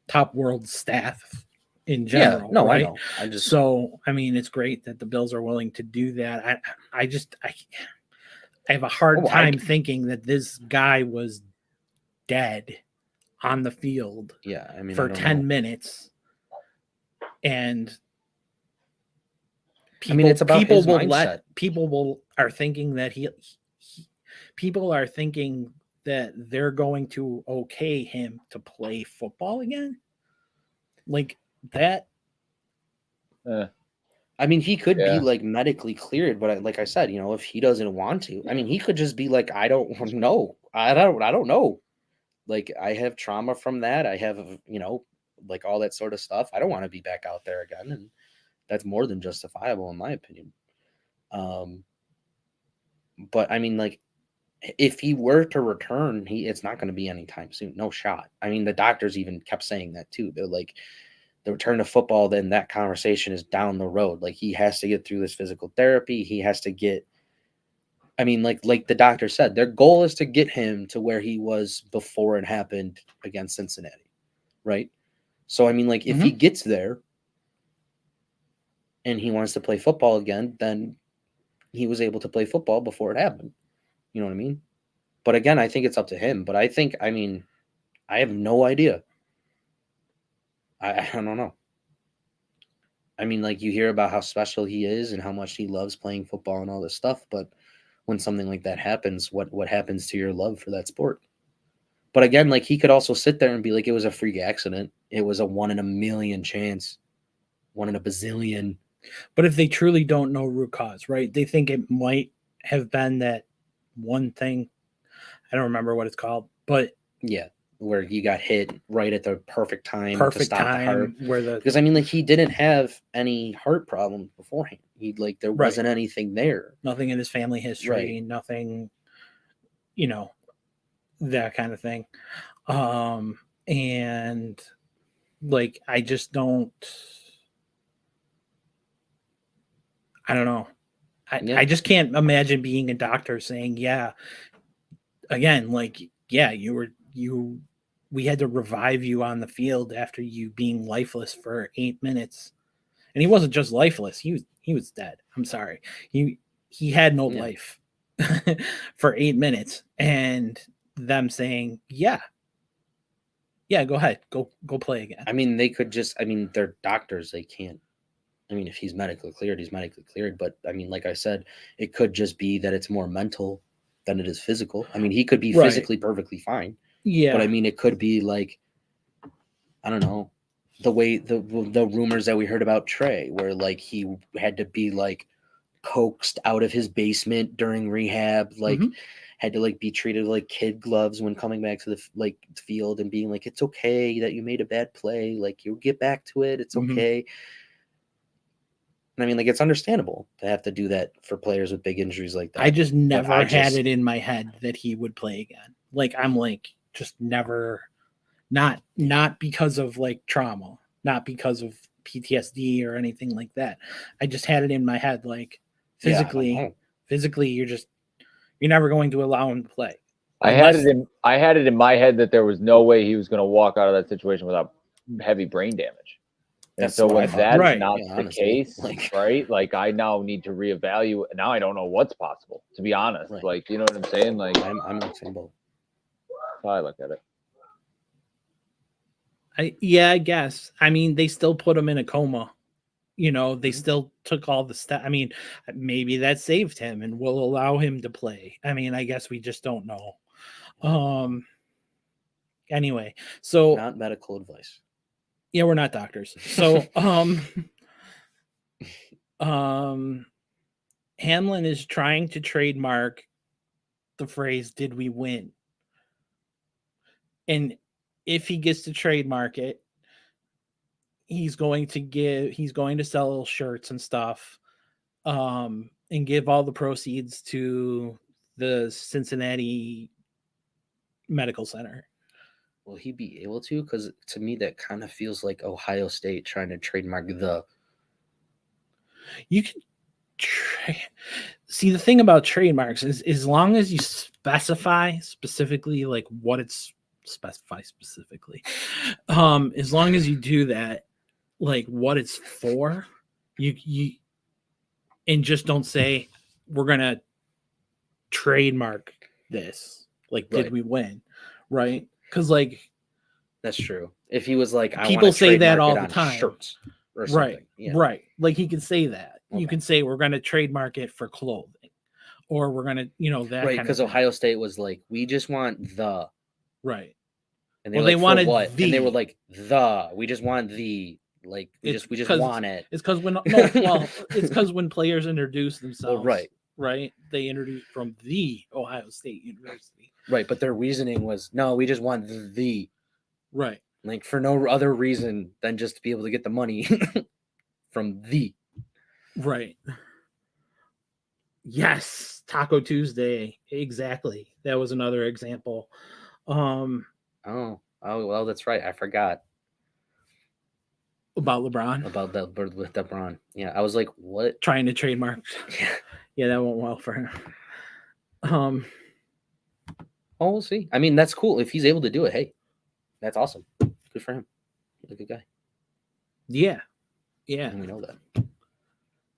top world staff in general. Yeah, no, right? I know. So I mean, it's great that the Bills are willing to do that. I have a hard time thinking that this guy was dead on the field for 10 minutes. And it's about his mindset. People are thinking that people are thinking that they're going to okay him to play football again. Like that. I mean, he could be like medically cleared, but like I said, you know, if he doesn't want to, I mean, he could just be like, I don't know. I don't know. Like I have trauma from that. I have, you know, like all that sort of stuff. I don't want to be back out there again, and that's more than justifiable in my opinion. But I mean, like, if he were to return, it's not going to be anytime soon. No shot. I mean, the doctors even kept saying that too. They're like, the return to football, then that conversation is down the road. Like, he has to get through this physical therapy. He has to get, I mean, like the doctor said, their goal is to get him to where he was before it happened against Cincinnati, right? So, I mean, like, if he gets there and he wants to play football again, then he was able to play football before it happened. You know what I mean? But again, I think it's up to him. But I think, I mean, I have no idea. I don't know. I mean, like, you hear about how special he is and how much he loves playing football and all this stuff, but when something like that happens, what happens to your love for that sport? But again, like, he could also sit there and be like, it was a freak accident. It was a 1 in a million chance, 1 in a bazillion. But if they truly don't know root cause, right? They think it might have been that one thing. I don't remember what it's called, but yeah, where he got hit right at the perfect time to stop the heart. Because I mean, like, he didn't have any heart problems beforehand. There wasn't anything there. Nothing in his family history, nothing, that kind of thing. And like, I just don't. I don't know. I just can't imagine being a doctor saying, yeah, again, like, yeah, we had to revive you on the field after you being lifeless for 8 minutes. And he wasn't just lifeless. He was dead. I'm sorry. He had no life for 8 minutes. And them saying, yeah, go ahead. Go play again. I mean, they could just, I mean, they're doctors. They can't. I mean, if he's medically cleared, he's medically cleared. But I mean, like I said, it could just be that it's more mental than it is physical. I mean, he could be physically perfectly fine. Yeah. But I mean, it could be like, I don't know, the way the rumors that we heard about Trey, where like he had to be like coaxed out of his basement during rehab, like had to like be treated like kid gloves when coming back to the field, and being like, it's okay that you made a bad play, like, you'll get back to it, it's okay. And I mean, like, it's understandable to have to do that for players with big injuries like that. I just never had it in my head that he would play again. Like, I'm like, just never, not because of like trauma, not because of PTSD or anything like that. I just had it in my head, like, physically, you're never going to allow him to play. I had it in my head that there was no way he was going to walk out of that situation without heavy brain damage. And so when that's not the case, right? Like, I now need to reevaluate. Now I don't know what's possible, to be honest. Right. Like, you know what I'm saying? Like, I'm on the same boat. That's how I look at it. I guess. I mean, they still put him in a coma. They still took all the steps. I mean, maybe that saved him and will allow him to play. I mean, I guess we just don't know. Anyway, so not medical advice. Yeah, we're not doctors. So, Hamlin is trying to trademark the phrase, "Did we win?" And if he gets to trademark it, he's going to sell shirts and stuff, and give all the proceeds to the Cincinnati Medical Center. Will he be able to? Because to me, that kind of feels like Ohio State trying to trademark the. You can see, the thing about trademarks is, as long as you specify specifically, like, what it's specifically, as long as you do that, like, what it's for, you and just don't say, we're gonna trademark this. Like, did we win? Right? Because, like, that's true. If he was like, people say that all the time, shirts or something. Right. Like, he can say that. Okay. You can say, we're going to trademark it for clothing, or we're going to, that right? Because Ohio State was like, we just want the right, and they wanted what? And they were like, we just want the, like, we just want it. It's because it's because when players introduce themselves, right, they introduce from the Ohio State University. Right, but their reasoning was, no, we just want the. Right. like for no other reason than just to be able to get the money from the. Right. Yes, Taco Tuesday. Exactly. That was another example. Oh, well, that's right. I forgot About LeBron about that bird with LeBron. Yeah, I was like, what? trying to trademark. Yeah. Yeah, that went well for him. Oh, we'll see. I mean, that's cool if he's able to do it. Hey, that's awesome. Good for him. He's a good guy, Yeah. Yeah. and we know that.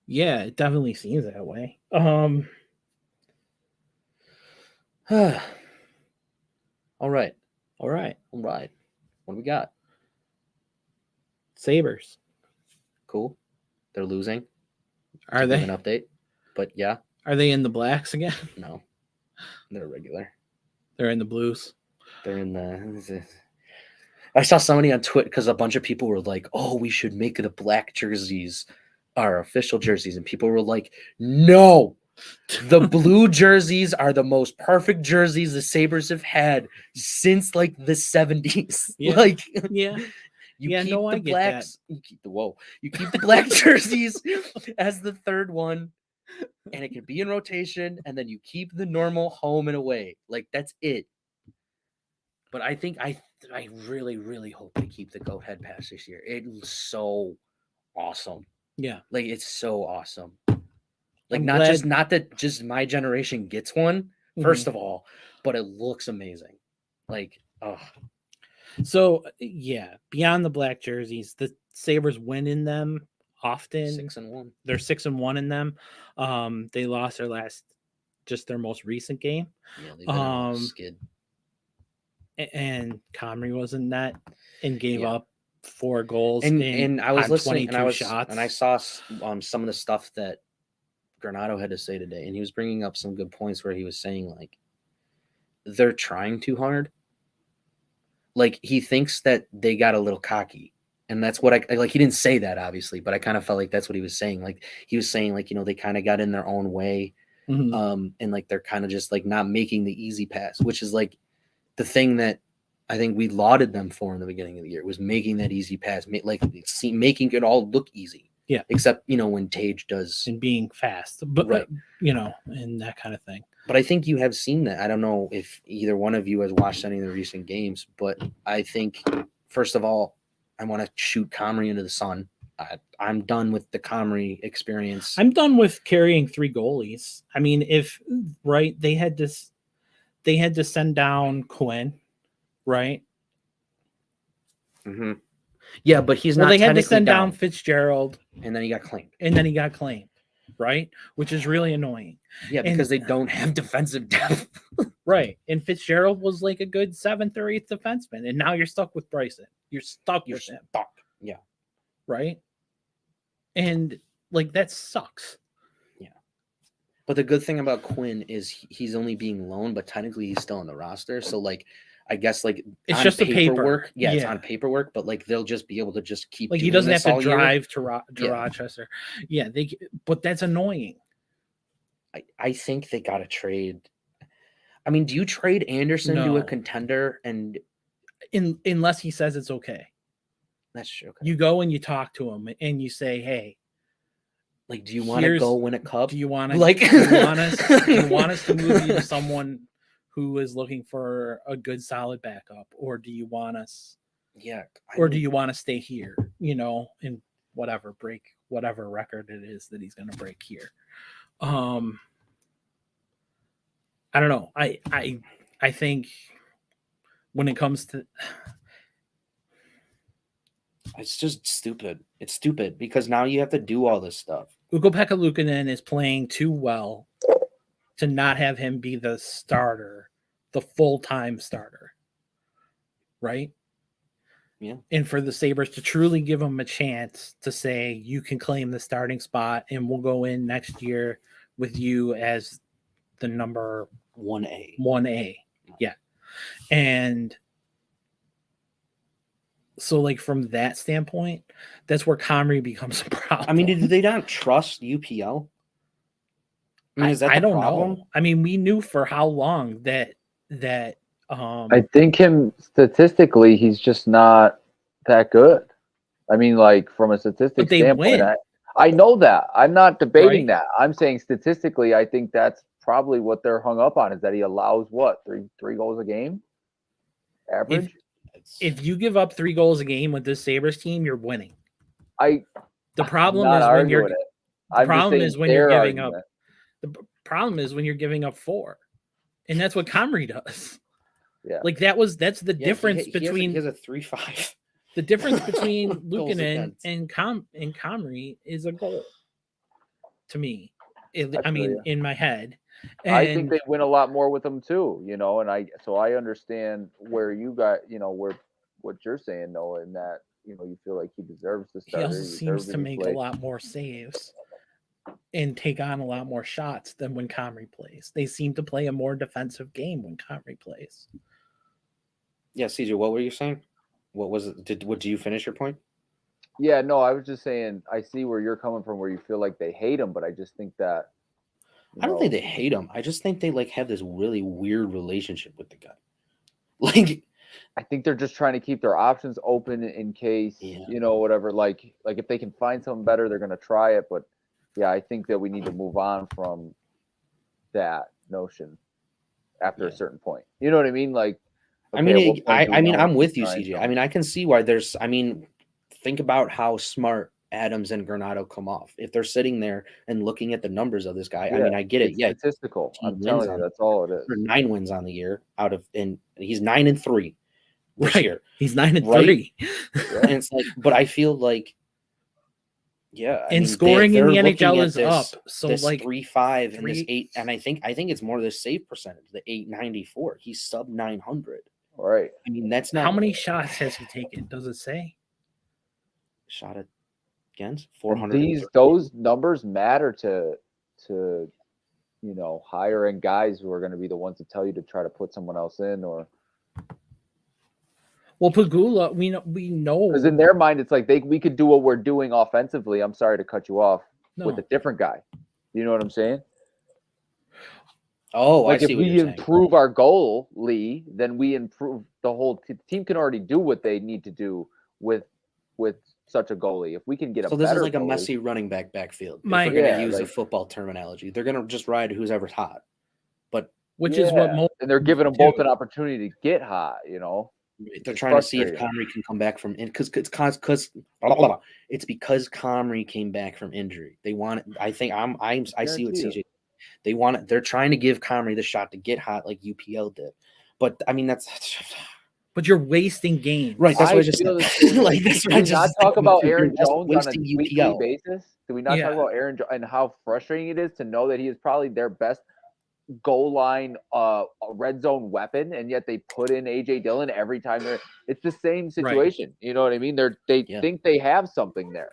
Yeah, it definitely seems that way. All right. All right. All right. What do we got? Sabres. Cool. They're losing. Are To they? give an update? But yeah, Are they in the blacks again? no, they're regular. They're in the blues. They're in the. I saw somebody on Twitter because a bunch of people were like, "Oh, we should make the black jerseys our official jerseys," and people were like, "No, the blue jerseys are the most perfect jerseys the Sabres have had since like the 70s." Yeah. Like, Yeah. you Yeah, keep no, I the get blacks. You keep the You keep the black jerseys as the third one, and it can be in rotation, and then you keep the normal home and away. Like that's it. But I think I really, really hope they keep the goat head pass this year. It's so awesome. Yeah. Like it's so awesome. Like I'm not glad- that just my generation gets one, first of all, but it looks amazing. Like, oh, So yeah, beyond the black jerseys, the Sabres win in them often. 6-1. They're 6-1 in them. They lost their most recent game. Yeah, they've been on a skid. And Comrie was in net and gave Yeah. up 4 goals. And I was on listening, and 22 shots. and I saw some of the stuff that Granato had to say today, and he was bringing up some good points where he was saying like they're trying too hard. Like he thinks that they got a little cocky, and that's what I like. He didn't say that obviously, but I kind of felt like that's what he was saying. Like he was saying like they kind of got in their own way, and like they're kind of just like not making the easy pass, which is like the thing that I think we lauded them for in the beginning of the year was making that easy pass, making it all look easy. Yeah. Except, when Tage does. And being fast, but right. And that kind of thing. But I think you have seen that. I don't know if either one of you has watched any of the recent games, but I think, first of all, I want to shoot Comrie into the sun. I'm done with the Comrie experience. I'm done with carrying 3 goalies. I mean, they had to send down Quinn, right? Mm-hmm. Yeah, but he's not. They had to send down Fitzgerald, and then he got claimed. Right? Which is really annoying. Yeah, because they don't have defensive depth. Right. And Fitzgerald was like a good 7th or 8th defenseman, and now you're stuck with Bryson. You're stuck with him. Yeah. Right? And like that sucks. Yeah. But the good thing about Quinn is he's only being loaned, but technically he's still on the roster. So like I guess like it's just paperwork. Yeah, it's on paperwork, but like they'll just be able to just keep like he doesn't have to drive to Yeah. Rochester. Yeah, but that's annoying. I think they got to trade. I mean, do you trade Anderson to a contender unless he says it's okay? That's true. Okay. You go and you talk to him and you say, "Hey, like, do you want to go win a cup? Do you want to do you want us to move you to someone who is looking for a good solid backup, or do you want us? Yeah. Do you want to stay here? And break whatever record it is that he's going to break here." I don't know. I think when it comes to, it's just stupid. It's stupid because now you have to do all this stuff. Ukko-Pekka Luukkonen is playing too well to not have him be the starter, the full-time starter, right? Yeah. And for the Sabres to truly give him a chance to say, you can claim the starting spot and we'll go in next year with you as the number 1A. Yeah. And so like from that standpoint, that's where Comrie becomes a problem. I mean, did they not trust UPL? I mean, is that I the don't problem? know. I mean, we knew for how long that I think statistically he's just not that good. I mean, like from a statistic they standpoint, win. I know that. I'm not debating Right. that. I'm saying statistically, I think that's probably what they're hung up on is that he allows what three goals a game average. If you give up 3 goals a game with this Sabres team, you're winning. I'm The problem not is when you're arguing it. the I'm just problem saying is when you're their giving argument. up. The problem is when you're giving up 4. And that's what Comrie does. Yeah. Like that's the difference between he has a 3-5. the difference between Goals Luukkonen against. and Comrie is a goal to me. I feel mean, ya. in my head. I think And they win a lot more with them too, and I understand where you got, where what you're saying though, in that, you feel like he deserves to he start. also seems to make a lot more saves and take on a lot more shots than when Comrie plays. They seem to play a more defensive game when Comrie plays. Yeah, CJ, what were you saying? What was it? Do you finish your point? Yeah, no, I was just saying I see where you're coming from, where you feel like they hate him, but I just think that I don't think they hate him. I just think they like have this really weird relationship with the guy. Like, I think they're just trying to keep their options open in case, whatever. Like if they can find something better, they're gonna try it. But yeah, I think that we need to move on from that notion after a certain point. You know what I mean? Like, okay, I'm with you, CJ. I mean, I can see why there's. I mean, think about how smart Adams and Granato come off. If they're sitting there and looking at the numbers of this guy, I mean, I get it. Yeah, statistical. I'm telling you, that's all it is. 9 wins on the year and he's 9-3 this year. He's 9-3. And it's like, but I feel like, and scoring in the NHL is up. So this like 3.5 and this 8, and I think it's more the save percentage, the 894. He's sub 900. All right. I mean, that's not how many shots has he taken? Does it say? Shot against 400. Those numbers matter to higher end guys who are going to be the ones to tell you to try to put someone else in or. Well, Pagula, we know because in their mind it's like we could do what we're doing offensively. I'm sorry to cut you off with a different guy. You know what I'm saying? Oh, like I see if what we you're improve our goal, Lee, then we improve the whole team. Can already do what they need to do with such a goalie. If we can get so this is like a messy running backfield. If we're going to use a football terminology, they're going to just ride who's ever hot. But which is what and they're giving them both an opportunity to get hot. They're trying to see if Comrie can come back from because it's because Comrie came back from injury. They want it. I think I see what CJ. They want it. They're trying to give Comrie the shot to get hot like UPL did. But I mean that's. But you're wasting games, right? That's what I just said. Like this. Do we not talk about Aaron Jones on a weekly basis? Do we not talk about Aaron Jones and how frustrating it is to know that he is probably their best goal line red zone weapon, and yet they put in AJ Dillon every time it's the same situation. Right. You know what I mean? They think they have something there,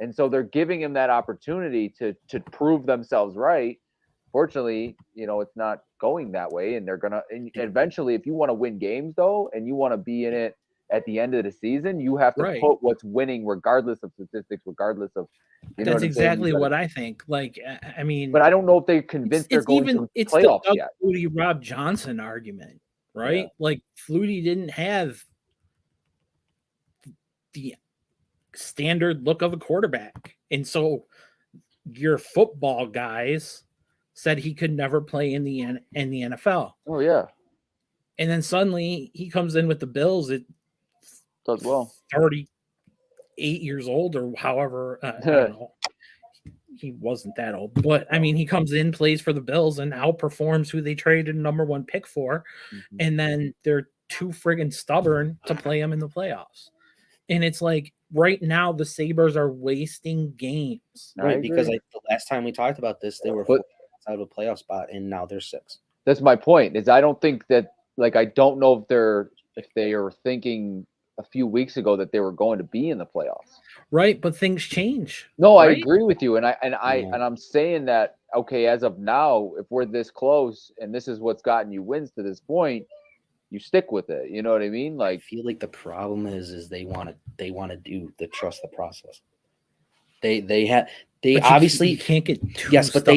and so they're giving him that opportunity to prove themselves right. Fortunately, it's not going that way, and they're gonna eventually, if you want to win games though, and you want to be in it at the end of the season, you have to put what's winning regardless of statistics, regardless of that's exactly what I think. Like, I mean, but I don't know if they're convinced they're going to playoffs yet. It's the Flutie Rob Johnson argument, right? Yeah. Like Flutie didn't have the standard look of a quarterback, and so your football guys said he could never play in the NFL. Oh yeah, and then suddenly he comes in with the Bills at does well 38 years old or however. I don't know. He wasn't that old, but I mean, he comes in, plays for the Bills, and outperforms who they traded number 1 pick for, and then they're too friggin' stubborn to play him in the playoffs. And it's like right now the Sabres are wasting games, right? Because the last time we talked about this, they were out of a playoff spot, and now they're 6. That's my point. Is I don't think that I don't know if they are thinking a few weeks ago that they were going to be in the playoffs. Right, but things change. No, right? I agree with you, and I'm saying that okay, as of now, if we're this close and this is what's gotten you wins to this point, you stick with it. You know what I mean? Like, I feel like the problem is they want to do the trust the process. They obviously you can't get too but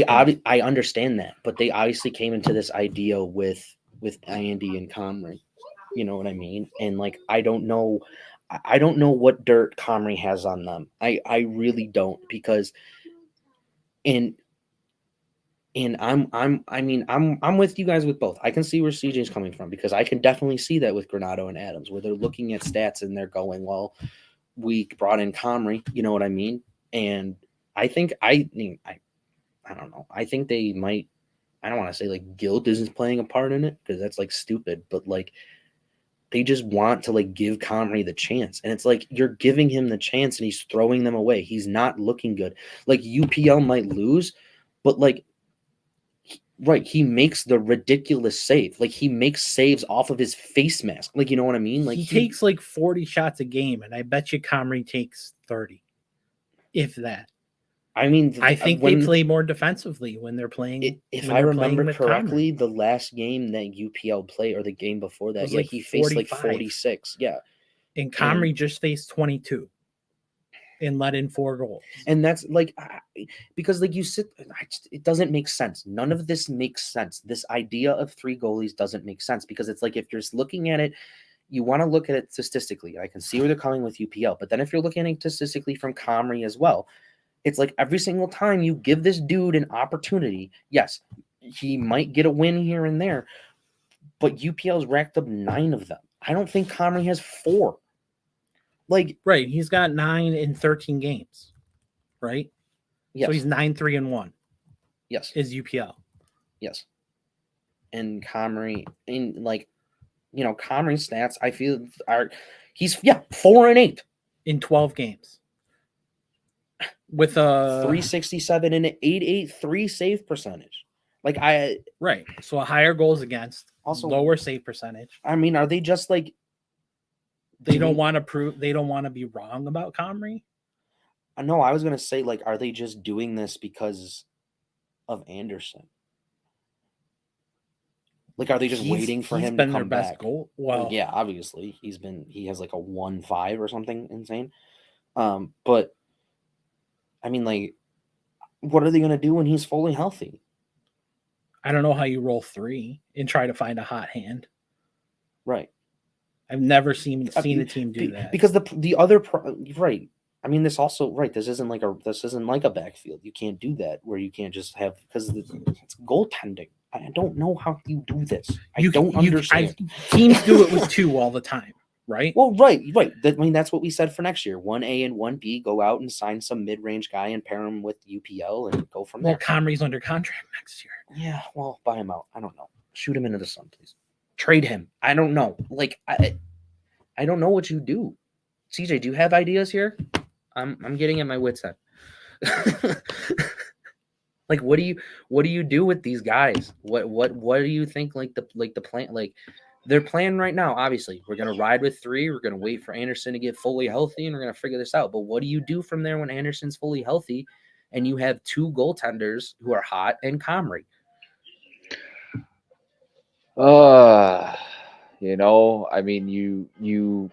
I understand that, but they obviously came into this idea with Andy and Comrie. You know what I mean? And like I don't know what dirt Comrie has on them. I really don't, because and I'm with you guys with both. I can see where CJ's coming from, because I can definitely see that with Granato and Adams, where they're looking at stats and they're going, well, we brought in Comrie, you know what I mean? And I think I don't know. I think they might, I don't want to say like guilt isn't playing a part in it, because that's like stupid, but like they just want to like give Comrie the chance. And it's like you're giving him the chance and he's throwing them away. He's not looking good. Like UPL might lose, but like right, he makes the ridiculous save. Like he makes saves off of his face mask. Like, you know what I mean? Like he takes like 40 shots a game, and I bet you Comrie takes 30, if that. I mean, I think they play more defensively when they're playing. If I remember correctly, the last game that UPL played, or the game before that, yeah, like he faced 45. Like 46. Yeah. And Comrie just faced 22 and let in 4 goals. And that's like, because like it doesn't make sense. None of this makes sense. This idea of 3 goalies doesn't make sense, because it's like, if you're looking at it, you want to look at it statistically. I can see where they're coming with UPL, but then if you're looking at it statistically from Comrie as well, it's like every single time you give this dude an opportunity, yes, he might get a win here and there, but UPL's racked up 9 of them. I don't think Comrie has 4. Like, right, he's got 9 in 13 games, right? Yes. So he's 9-3-1. Yes. Is UPL. Yes. And Comrie, in like, you know, Comrie's stats, I feel he's 4-8 in 12 games. With a 367 and an 883 save percentage. Like right. So a higher goals against, also lower save percentage. I mean, are they just like they don't want to be wrong about Comrie? No, I was gonna say, like, are they just doing this because of Anderson? Like, are they just waiting for him to come back? Best goal. Well, yeah, obviously he has like a 1.5 or something insane. But I mean, like, what are they going to do when he's fully healthy? I don't know how you roll 3 and try to find a hot hand. Right. I've never seen a team do that. Because the other right. I mean, this also right. This isn't like a backfield. You can't do that where you can't just have, because it's goaltending. I don't know how you do this. I don't understand. Teams do it with 2 all the time. Right. Well, right. I mean, that's what we said for next year. 1A and 1B, go out and sign some mid-range guy and pair him with UPL and go from there. Well, Comrie's under contract next year. Yeah. Well, buy him out. I don't know. Shoot him into the sun, please. Trade him. I don't know. Like, I don't know what you do. CJ, do you have ideas here? I'm getting at my wit's end. Like, what do you do with these guys? What do you think? Like the plan, like. Their plan right now, obviously, we're going to ride with 3. We're going to wait for Anderson to get fully healthy, and we're going to figure this out. But what do you do from there when Anderson's fully healthy and you have 2 goaltenders who are hot and Comrie? You know, I mean, you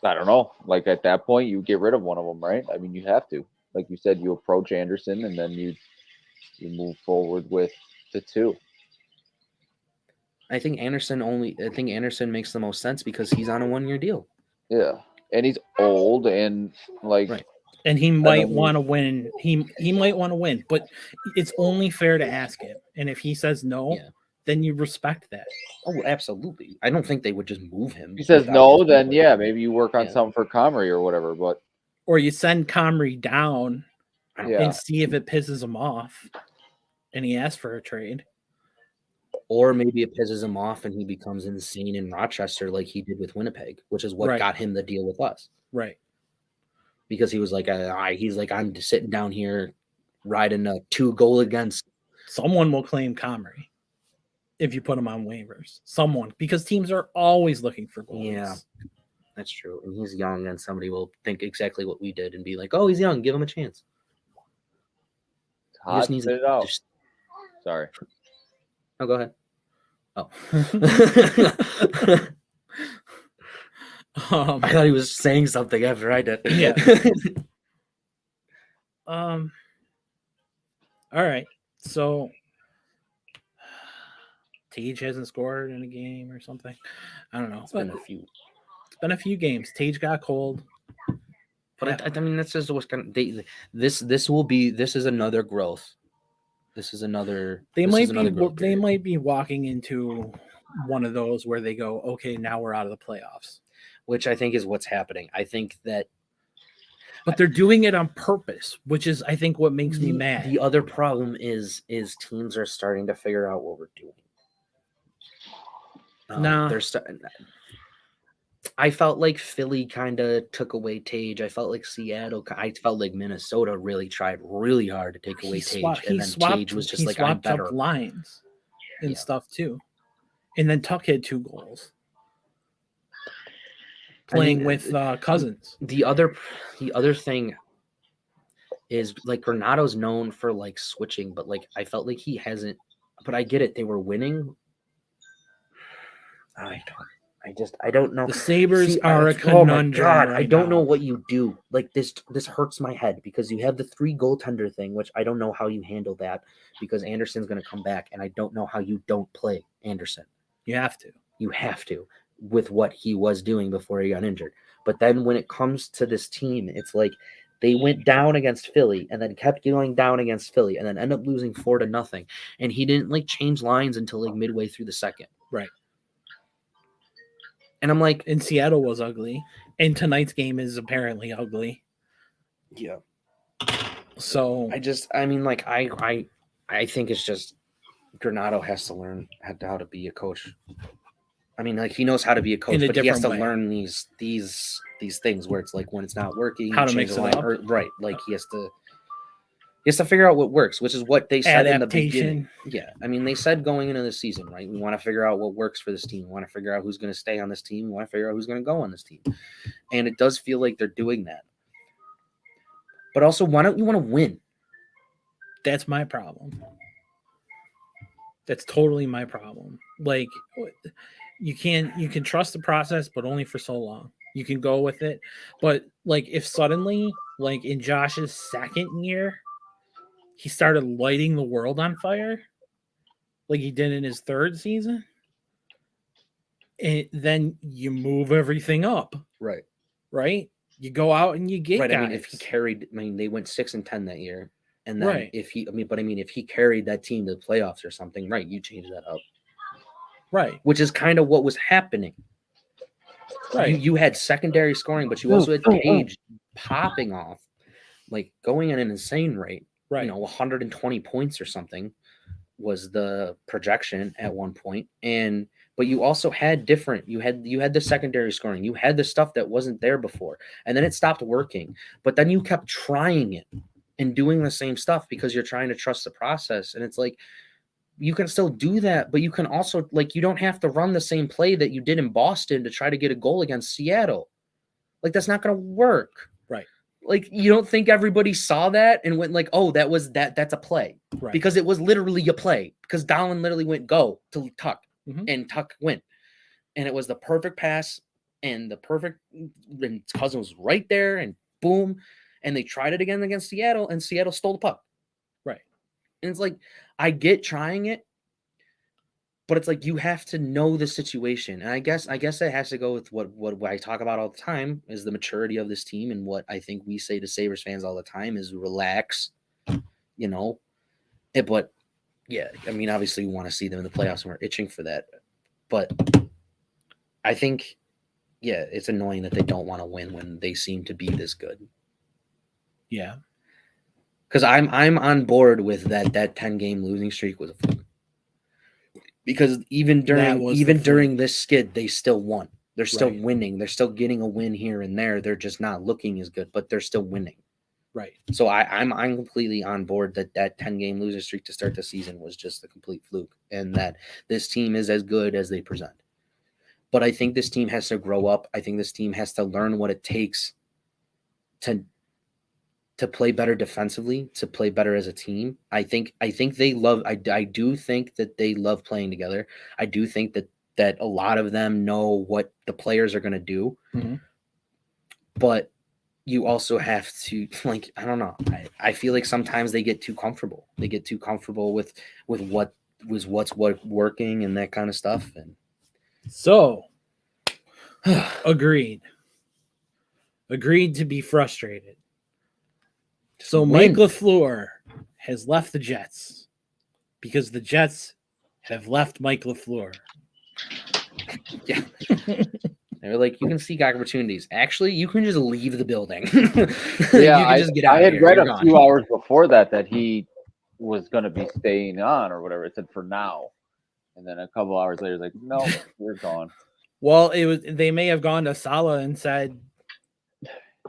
I don't know. Like, at that point, you get rid of one of them, right? I mean, you have to. Like you said, you approach Anderson, and then you move forward with the 2. I think Anderson makes the most sense because he's on a 1-year deal. Yeah. And he's old and like right. And he might want to win. He might want to win, but it's only fair to ask him. And if he says no, then you respect that. Oh, absolutely. I don't think they would just move him. If he says no, then maybe you work on something for Comrie or whatever, but or you send Comrie down and see if it pisses him off and he asks for a trade. Or maybe it pisses him off and he becomes insane in Rochester like he did with Winnipeg, which is what got him the deal with us. Right. Because he was like, I'm sitting down here riding a 2 goal against. Someone will claim Comrie if you put him on waivers. Someone, because teams are always looking for goals. Yeah, that's true. And he's young, and somebody will think exactly what we did and be like, oh, he's young. Give him a chance. He just needs it out. Sorry. Oh, go ahead. Oh. I thought he was saying something after I did. Yeah. All right. So Tage hasn't scored in a game or something. I don't know. It's been a few. It's been a few games. Tage got cold. But I mean, that's just what's going to this is another growth. This is another. They this might is another be growth they period. might be walking into one of those where they go, okay, now we're out of the playoffs. Which I think is what's happening. I think that. But they're doing it on purpose, which is, I think, what makes me mad. The other problem is teams are starting to figure out what we're doing. Nah. They're starting. I felt like Philly kind of took away Tage. I felt like Seattle. I felt like Minnesota really tried really hard to take away Tage, and then Tage was just like, I'm better. Up lines and Yeah. stuff too, and then Tuck had 2 goals. Playing with Cousins. The other thing is like Granado's known for like switching, but like I felt like he hasn't. But I get it; they were winning. I don't know. The Sabres are a conundrum. Oh my God, right I don't now. know what you do. Like this hurts my head because you have the 3 goaltender thing, which I don't know how you handle that because Anderson's going to come back, and I don't know how you don't play Anderson. You have to. You have to with what he was doing before he got injured. But then when it comes to this team, it's like they went down against Philly and then kept going down against Philly and then end up losing 4-0. And he didn't like change lines until like midway through the second. Right. And I'm like, and Seattle was ugly, and tonight's game is apparently ugly. Yeah. So I think it's just Granado has to learn how to be a coach. I mean, like he knows how to be a coach, but he has to learn these things where it's like when it's not working, how to mix it up. Right. Like he has to figure out what works, which is what they said in the beginning. Yeah. I mean, they said going into the season, right? We want to figure out what works for this team. We want to figure out who's going to stay on this team. We want to figure out who's going to go on this team. And it does feel like they're doing that. But also, why don't you want to win? That's my problem. That's totally my problem. Like you can trust the process, but only for so long. You can go with it. But like if suddenly, like in Josh's second year, he started lighting the world on fire like he did in his 3rd season, and then you move everything up. Right? You go out and you get guys. I mean, if he carried, they went 6-10 that year. And then if he carried that team to the playoffs or something, right, you change that up. Right. Which is kind of what was happening. Right. You had secondary scoring, but you also had Tage popping off, like going at an insane rate. Right. 120 points or something was the projection at one point. But you also had you had the secondary scoring. You had the stuff that wasn't there before. And then it stopped working. But then you kept trying it and doing the same stuff because you're trying to trust the process. And it's like, you can still do that, but you can also, like, you don't have to run the same play that you did in Boston to try to get a goal against Seattle. Like, that's not going to work. Right. Like, you don't think everybody saw that and went like, oh, that's a play. Right. Because it was literally a play. Because Dahlen literally went go to Tuck, and Tuck went. And it was the perfect pass and Cousin was right there, and boom. And they tried it again against Seattle, and Seattle stole the puck. Right. And it's like, I get trying it, but it's like you have to know the situation. And I guess it has to go with what I talk about all the time is the maturity of this team, and what I think we say to Sabres fans all the time is relax, But yeah, I mean, obviously we want to see them in the playoffs, and we're itching for that. But I think, yeah, it's annoying that they don't want to win when they seem to be this good. Yeah. Because I'm on board with that 10-game losing streak was a fluke. Because even during this skid, they still won. They're still winning. They're still getting a win here and there. They're just not looking as good, but they're still winning. Right. So I'm completely on board that 10-game losing streak to start the season was just a complete fluke, and that this team is as good as they present. But I think this team has to grow up. I think this team has to learn what it takes to play better defensively, to play better as a team. I think they love. I do think that they love playing together. I do think that a lot of them know what the players are going to do. Mm-hmm. But you also have to, like, I don't know. I feel like sometimes they get too comfortable. They get too comfortable with what was what's working and that kind of stuff. And So, agreed to be frustrated. So Mike win. LaFleur has left the Jets because the Jets have left Mike LaFleur. Yeah. They're like, you can seek opportunities. Actually, you can just leave the building. You can just get out I had of here. read You're a gone. few hours before that he was going to be staying on or whatever. It said for now. And then a couple hours later, it's like, no, we're gone. Well, they may have gone to Salah and said,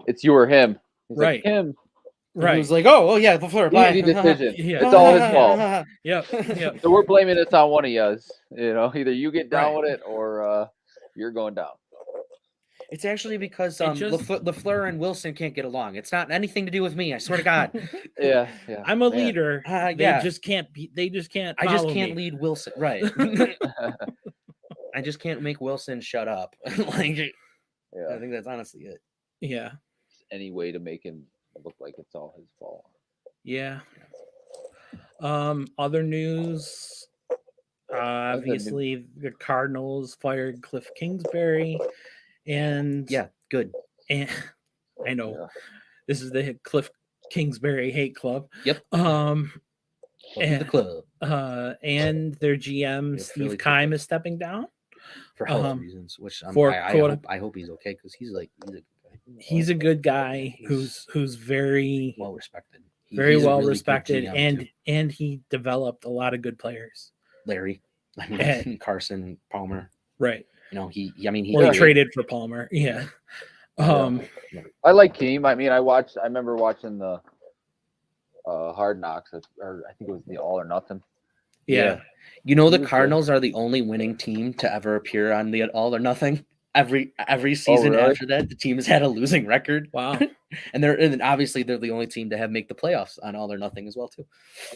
It's you or him. He's right. like, him. Right. He was like, oh yeah, LaFleur, bye. Easy decision. Yeah. It's all his fault. Yep. So we're blaming this on one of yous. Either you get down Right. with it or you're going down. It's actually because It just- LaFleur and Wilson can't get along. It's not anything to do with me. I swear to God. Yeah. I'm a leader. Yeah. They just can't be. They just can't. I just follow can't me. lead Wilson. Right. I just can't make Wilson shut up. Like, Yeah. I think that's honestly it. Yeah. Any way to make him look like it's all his fault. Yeah. Other news. Obviously, the Cardinals fired Cliff Kingsbury, and Yeah, good. And I know Yeah. this is the Cliff Kingsbury hate club. Yep. And, the club and their GM Yeah, Steve Philly Keim people. is stepping down. for health reasons, which I hope he's okay because he's a good guy He's who's very well respected. Very He's a well really good respected, GM too. and he developed a lot of good players. Larry, I mean, And- Carson Palmer. Right. You know, he traded for Palmer. Yeah. I like Keem. I mean, I remember watching the Hard Knocks, or I think it was the All or Nothing. Yeah. You know, the He was Cardinals are the only winning team to ever appear on the All or Nothing. Every season really? after that, the team has had a losing record. Wow. And obviously they're the only team to have make the playoffs on All or Nothing as well too.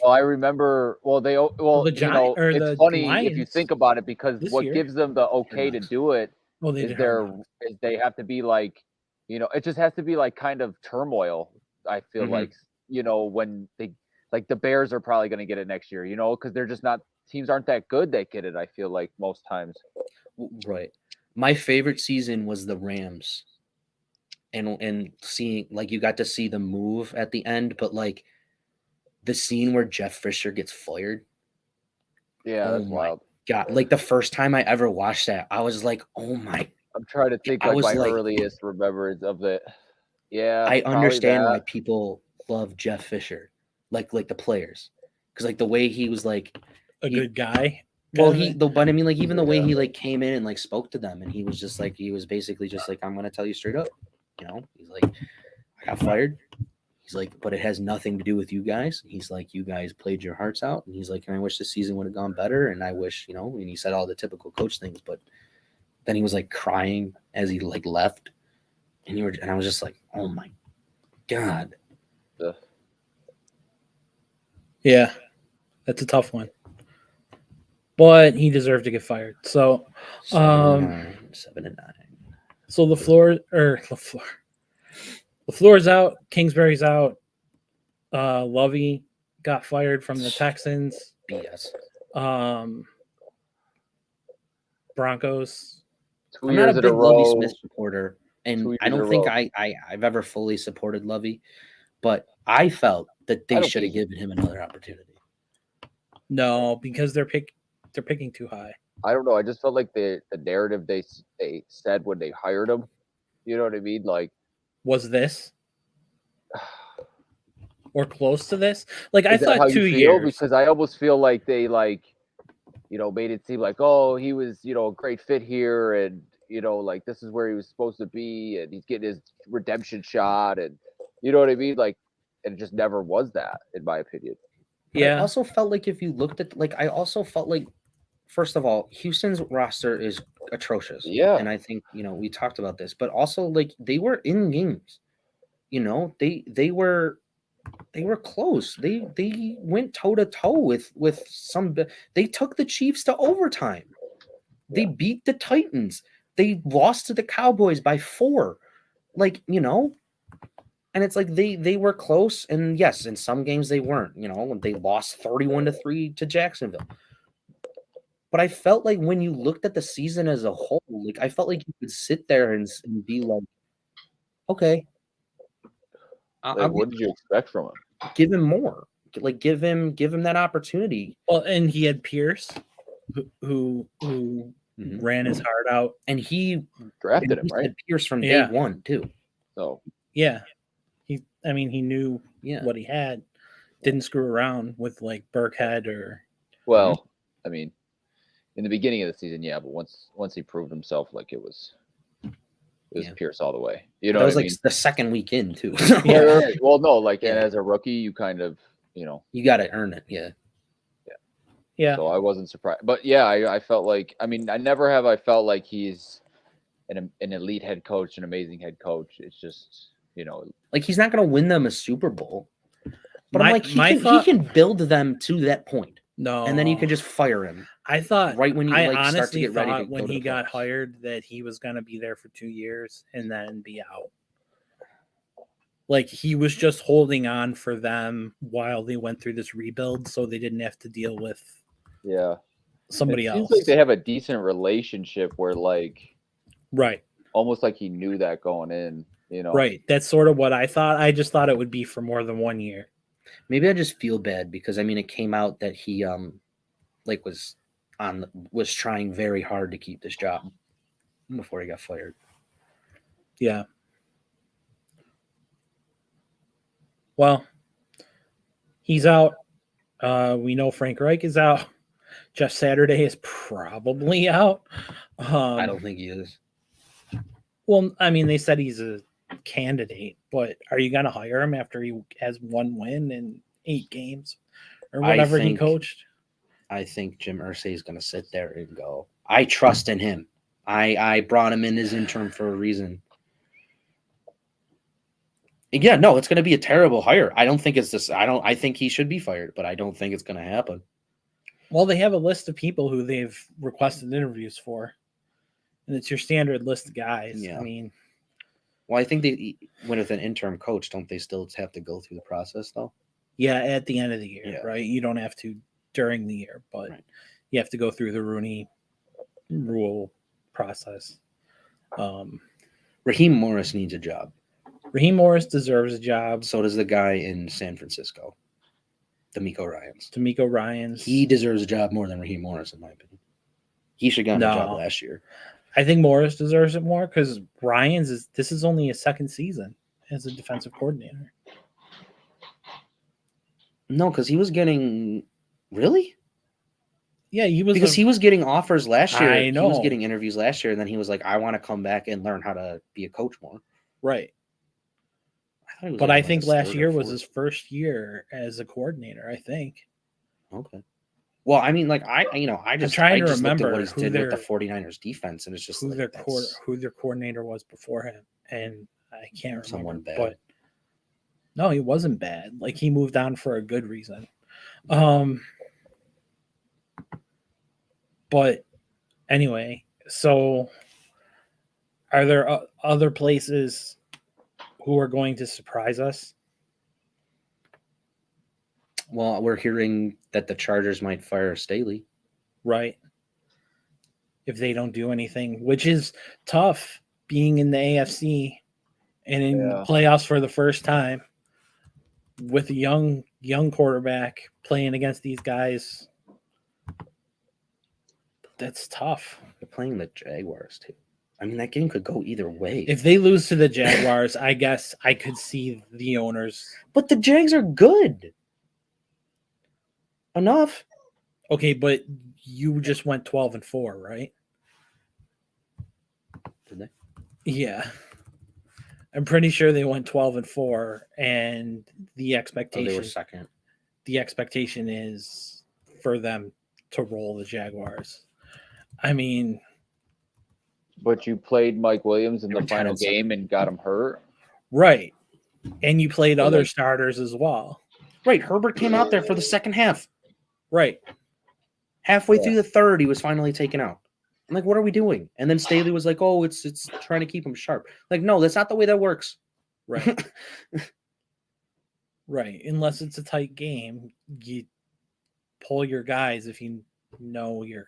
Well, I rember. Well, the it's funny if you think about it because what year. gives them the okay to do it Well, they is did they have to be like, it just has to be like kind of turmoil. I feel Mhm. like when they like the Bears are probably going to get it next year, because they're just not teams aren't that good that get it. I feel like most times. Right. My favorite season was the Rams. And seeing like you got to see the move at the end, but like the scene where Jeff Fisher gets fired. Yeah, that's wild. God, like the first time I ever watched that, I was like, oh my. I'm trying to think I was my like- earliest remembrance of it. Yeah, I probably understand that. why people love Jeff Fisher, like the players, because like the way he was like a good guy. Well, but I mean, like even the way Yeah. he like came in and like spoke to them, and he was just like he was basically just like I'm gonna tell you straight up, He's like I got fired. He's like, but it has nothing to do with you guys. He's like, you guys played your hearts out, and he's like, and I wish the season would have gone better, and I wish and he said all the typical coach things, but then he was like crying as he like left, and I was just like, oh my god. Yeah, that's a tough one. But he deserved to get fired. So, 7-9. So LaFleur's out. Kingsbury's out. Lovey got fired from the Texans. BS. Broncos. Two I'm not years a in a big Lovey row. Smith supporter, and 2 years I in a don't think row. I've ever fully supported Lovey, but I felt that they don't should have think- given him another opportunity. No, because they're picking too high. I don't know. I just felt like the narrative they said when they hired him. You know what I mean? Like, Was this or close to this? Like I is that how thought you 2 feel? years. Because I almost feel like they made it seem like, oh, he was a great fit here, and like this is where he was supposed to be, and he's getting his redemption shot, and you know what I mean? Like, and it just never was that, in my opinion. But I Yeah. also felt like if you looked at I also felt like first of all, Houston's roster is atrocious. Yeah. And I think, we talked about this, but also like they were in games. They were close. They went toe to toe with some. They took the Chiefs to overtime. They beat the Titans. They lost to the Cowboys by 4. And it's like they were close. And yes, in some games they weren't. They lost 31-3 to Jacksonville. But I felt like when you looked at the season as a whole, like I felt like you could sit there and be like, okay, I'll what did you expect from him? give him more. Like give him that opportunity. Well, and he had Pierce, who Mhm. ran his heart out, And he Drafted him, right? had Pierce from day Yeah. one too. So yeah, he knew Yeah. what he had. Didn't screw around with like Burkhead or well, I mean, in the beginning of the season, yeah, but once he proved himself, like it was Yeah. Pierce all the way. You know That what was I like mean? the second week in too. Yeah. Right. Well, no, like and Yeah. as a rookie, you kind of, you know, You got to earn it. Yeah. yeah. so I wasn't surprised. But yeah, I felt like, I mean, I never have I felt like he's an elite head coach, an amazing head coach. It's just, you know, Like he's not going to win them a Super Bowl. But My- I'm like, my he thought- can build them to that point, No, and then you can just fire him I thought right when you I like start to honestly get ready to thought when go to he the got playoffs. hired that he was going to be there for 2 years and then be out. Like he was just holding on for them while they went through this rebuild, so they didn't have to deal with yeah. somebody It else. seems like they have a decent relationship where like Right, almost like he knew that going in, you know. right. That's sort of what I thought. I just thought it would be for more than 1 year. Maybe I just feel bad because I mean it came out that he like was trying very hard to keep this job before he got fired. Yeah. Well, he's out. We know Frank Reich is out. Jeff Saturday is probably out. I don't think he is. Well, I mean, they said he's a candidate, but are you going to hire him after he has 1 win in 8 games or whatever he think- coached? I think Jim Irsay is going to sit there and go, I trust in him. I brought him in as interim for a reason. Yeah, no, it's going to be a terrible hire. I don't think it's this. I think he should be fired, but I don't think it's going to happen. Well, they have a list of people who they've requested interviews for, and it's your standard list of guys. Yeah. I mean, Well, I think they when with an interim coach, don't they still have to go through the process though? yeah, at the end of the year, Yeah. right? You don't have to during the year, but Right. you have to go through the Rooney Rule process. Raheem Morris needs a job. Raheem Morris deserves a job. So does the guy in San Francisco, D'Amico Ryans. D'Amico Ryans. He deserves a job more than Raheem Morris, in my opinion. He should have gotten a job last year. I think Morris deserves it more because this is only his second season as a defensive coordinator. No, because he was getting really. Yeah, he was Because he was getting offers last year. I He was know. getting interviews last year, and then he was like, "I want to come back and learn how to be a coach more." right. I thought he was But like I in, think his last third or year was fourth. his first year as a coordinator, I think. Okay. Well, I mean, like I just trying to just looked at remember what he's who did with the their- 49ers defense, and it's just Who like their that's who their coordinator was before him, and I can't remember. someone bad. But no, he wasn't bad. Like he moved on for a good reason. But anyway, so are there other places who are going to surprise us? Well, we're hearing that the Chargers might fire Staley. Right. If they don't do anything, which is tough being in the AFC and in Yeah. playoffs for the first time with a young quarterback playing against these guys. That's tough. They're playing the Jaguars too. I mean, that game could go either way. If they lose to the Jaguars, I guess I could see the owners. But the Jags are good enough. Okay, but you just went 12-4, right? Did they? Yeah. I'm pretty sure they went 12-4, and the Oh, expectation they were second. the expectation is for them to roll the Jaguars. I mean, But you played Mike Williams in They the were 10 final and 7. game and got him hurt. right. And you played So, other like- starters as well. Right, Herbert came out there for the second half. Right. Halfway Yeah. through the third, he was finally taken out. I'm like, what are we doing? And then Staley was like, oh, it's trying to keep him sharp. Like, no, that's not the way that works. Right. Right. Unless it's a tight game, you pull your guys if you know you're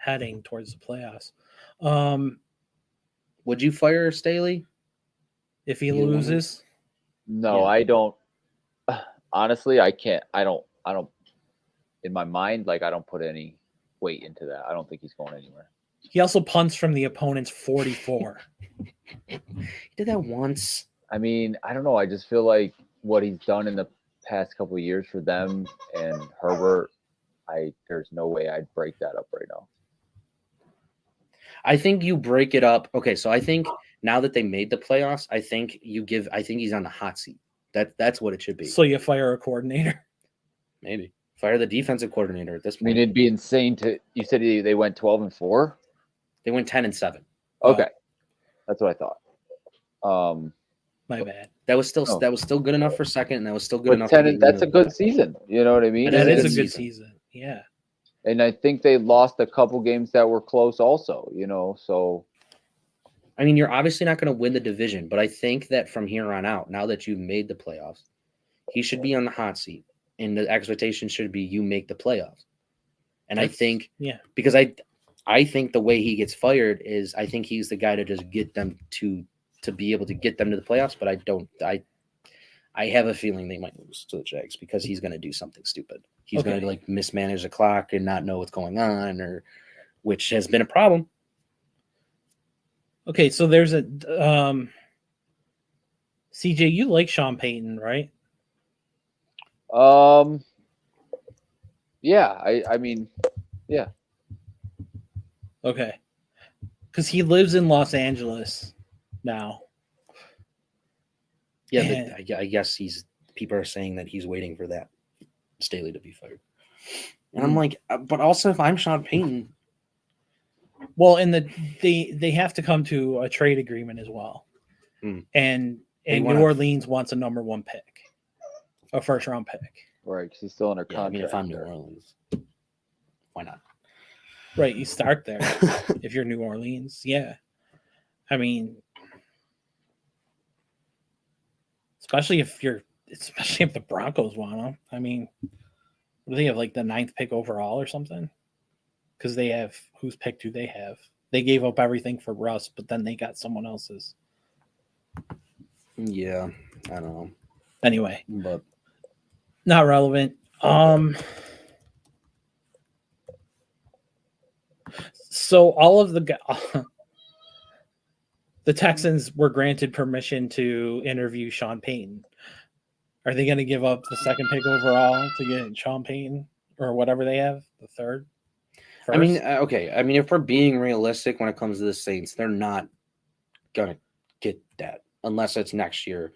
heading towards the playoffs. Would you fire Staley? If he You wouldn't? loses, No, Yeah. I don't. Honestly, I can't. I don't. In my mind, like, I don't put any weight into that. I don't think he's going anywhere. he also punts from the opponent's 44. He did that once. I mean, I don't know. I just feel like what he's done in the past couple of years for them and Herbert, there's no way I'd break that up right now. I think you break it up. Okay, so I think now that they made the playoffs, I think he's on the hot seat. That's what it should be. So you fire a coordinator. Maybe fire the defensive coordinator at this I point. mean, it'd be insane to. You said they went 12-4. They went 10-7. Okay, that's what I thought. My bad. That was still good enough for second, and that was still good enough. 10, that's a good season. You know what I mean? That It is is a a good season. season. Yeah. And I think they lost a couple games that were close also, so I mean, you're obviously not going to win the division, but I think that from here on out, now that you've made the playoffs, he should be on the hot seat, and the expectation should be you make the playoffs. And I think, because I think the way he gets fired is I think he's the guy to just get them to be able to get them to the playoffs, but I have a feeling they might lose to the Jags because he's going to do something stupid. He's going to like mismanage the clock and not know what's going on, which has been a problem. Okay, so there's a CJ, you like Sean Payton, right? yeah, I mean, yeah. Okay. Because he lives in Los Angeles now. Yeah, I guess people are saying that he's waiting for that Staley to be fired. And I'm like, but also if I'm Sean Payton. Well, and they have to come to a trade agreement as well. And New Orleans wants a number 1 pick, a first round pick. Right, because he's still under contract. I mean, if I'm New Orleans, why not? Right, you start there if you're New Orleans. Yeah. I mean, especially if the Broncos want him. I mean, do they have like the 9th pick overall or something? Because they have, whose pick do they have? They gave up everything for Russ, but then they got someone else's. Yeah, I don't know. Anyway, but not relevant. So all of the Texans were granted permission to interview Sean Payton. Are they going to give up the 2nd pick overall to get Sean Payton or whatever they have, the 3rd? First? I mean, okay. I mean, if we're being realistic when it comes to the Saints, they're not going to get that unless it's next year.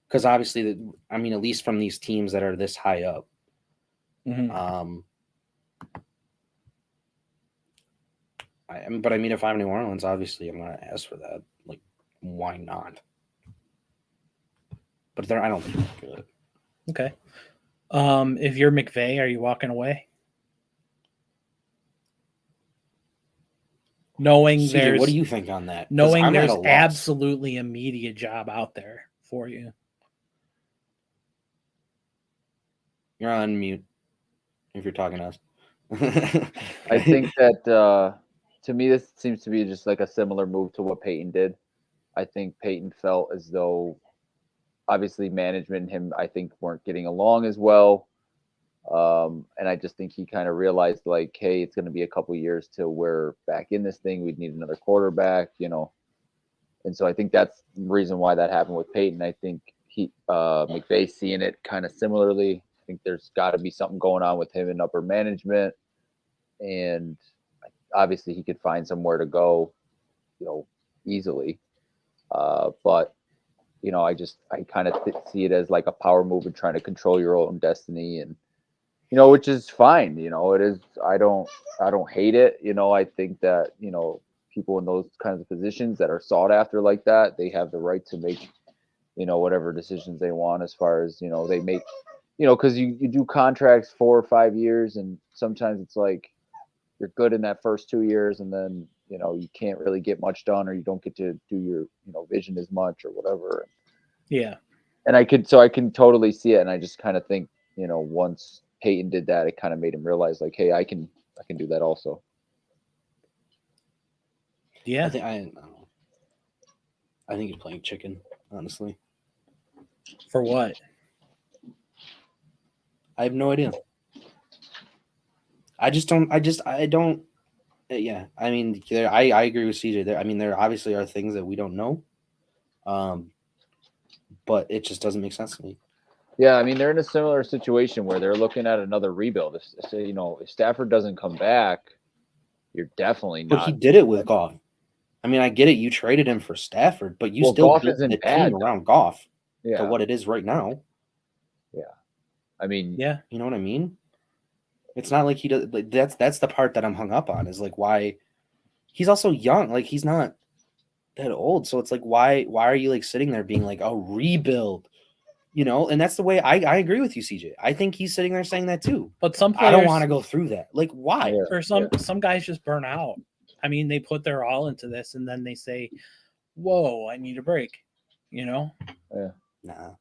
Because obviously, at least from these teams that are this high up, but I mean, if I'm New Orleans, obviously I'm going to ask for that. Like, why not? But I don't think they're good. Okay. If you're McVay, are you walking away? Knowing CJ, there's, what do you think on that? Knowing there's absolutely a media job out there for you. You're on mute if you're talking to us. I think that to me, this seems to be just like a similar move to what Peyton did. I think Peyton felt as though obviously management and him, I think, weren't getting along as well. And I just think he kind of realized like, hey, it's going to be a couple years till we're back in this thing. We'd need another quarterback, And so I think that's the reason why that happened with Peyton. I think McVay seeing it kind of similarly. I think there's got to be something going on with him in upper management. And obviously he could find somewhere to go, easily. But I kind of see it as like a power move and trying to control your own destiny, and which is fine. It is. I don't hate it. I think that people in those kinds of positions that are sought after like that, they have the right to make whatever decisions they want as far as they make because you do contracts 4 or 5 years, and sometimes it's like you're good in that first 2 years, and then you can't really get much done, or you don't get to do your vision as much or whatever. Yeah. And I can totally see it, and I just kind of think once Peyton did that, it kind of made him realize like, hey, I can do that also. Yeah. I don't know. I think he's playing chicken, honestly. For what? I have no idea. I don't. Yeah, I mean, I agree with CJ. There, I mean, there obviously are things that we don't know, but it just doesn't make sense to me. Yeah, I mean, they're in a similar situation where they're looking at another rebuild. If Stafford doesn't come back, you're definitely But not. he did it with Goff. I mean, I get it. You traded him for Stafford, but you still Goff built isn't the bad, team around Goff to Yeah, what it is right now. I mean, Yeah. You know what I mean? It's not like he does. Like, that's the part that I'm hung up on. Is like why he's also young. Like he's not that old. So it's like why are you like sitting there being like, oh, rebuild? You know, and that's the way I agree with you, CJ. I think he's sitting there saying that too. But some I don't players want to go through that. Like, why? Yeah. or some guys just burn out. I mean, they put their all into this and then they say, "Whoa, I need a break." You know? Nah.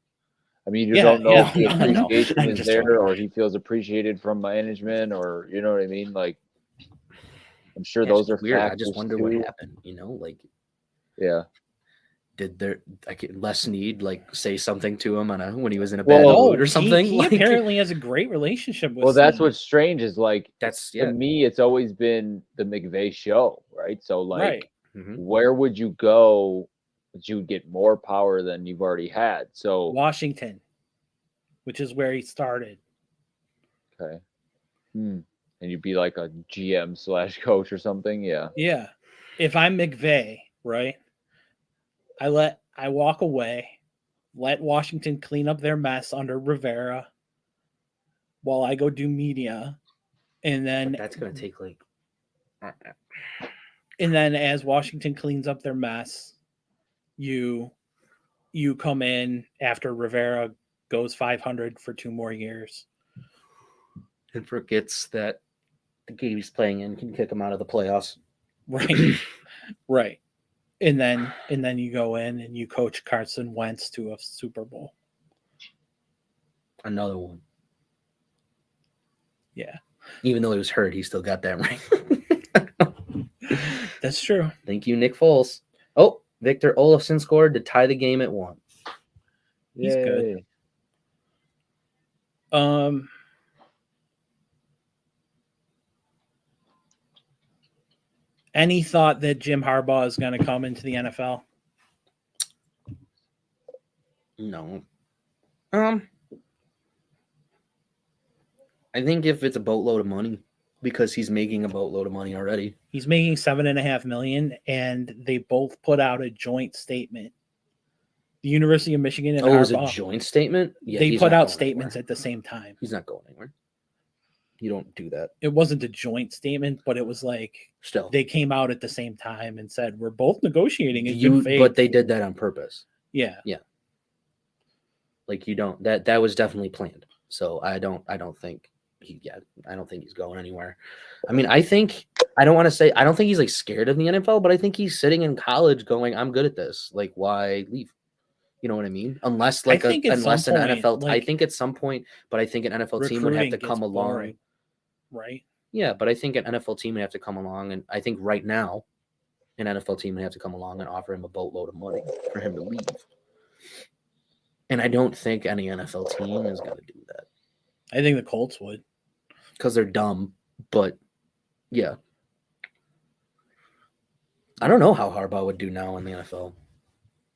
I mean, you Yeah, don't know yeah, if the I know. appreciation I'm is just there joking. or he feels appreciated from management, or you know what I mean. Like, I'm sure Yeah, it's those are weird. I factors just wonder too. what happened. You know, like Yeah. did there like Les Need like say something to him when he was in a bad Well, mood or something? He Like, apparently has a great relationship with. Well, that's Snead. what's strange is like that's to me, it's always been the McVay show, right? So like, Right. Mhm. where would you go that you would get more power than you've already had? So Washington, which is where he started. okay, and you'd be like a GM/coach or something, yeah. Yeah. If I'm McVay, right? I walk away, let Washington clean up their mess under Rivera while I go do media, and then But that's gonna take like and then as Washington cleans up their mess, you come in after Rivera goes 500 for 2 more years. and forgets that the game he's playing in can kick him out of the playoffs. Right. Right. And then you go in and you coach Carson Wentz to a Super Bowl. Another one. Yeah. Even though he was hurt, he still got that ring. That's true. Thank you, Nick Foles. Oh, Victor Olofsson scored to tie the game at 1. He's good. Any thought that Jim Harbaugh is going to come into the NFL? No. I think if it's a boatload of money, because he's making a boatload of money already. He's making $7.5 million, and they both put out a joint statement. The University of Michigan and Harbaugh. It was a joint statement? Yeah, they put out statements at the same time. He's not going anywhere. You don't do that. It wasn't a joint statement, but it was like still they came out at the same time and said we're both negotiating in good faith. But they did that on purpose. Yeah. Like you don't that was definitely planned. So I don't think I don't think he's going anywhere. I mean, I don't think he's like scared of the NFL, but I think he's sitting in college going, I'm good at this. Like, why leave? You know what I mean? Unless an NFL, I think at some point, but I think an NFL team would have to come along. Boring, right? Yeah, but I think an NFL team would have to come along, and I think right now, an NFL team would have to come along and offer him a boatload of money for him to leave. And I don't think any NFL team is going to do that. I think the Colts would. Because they're dumb, but yeah. I don't know how Harbaugh would do now in the NFL.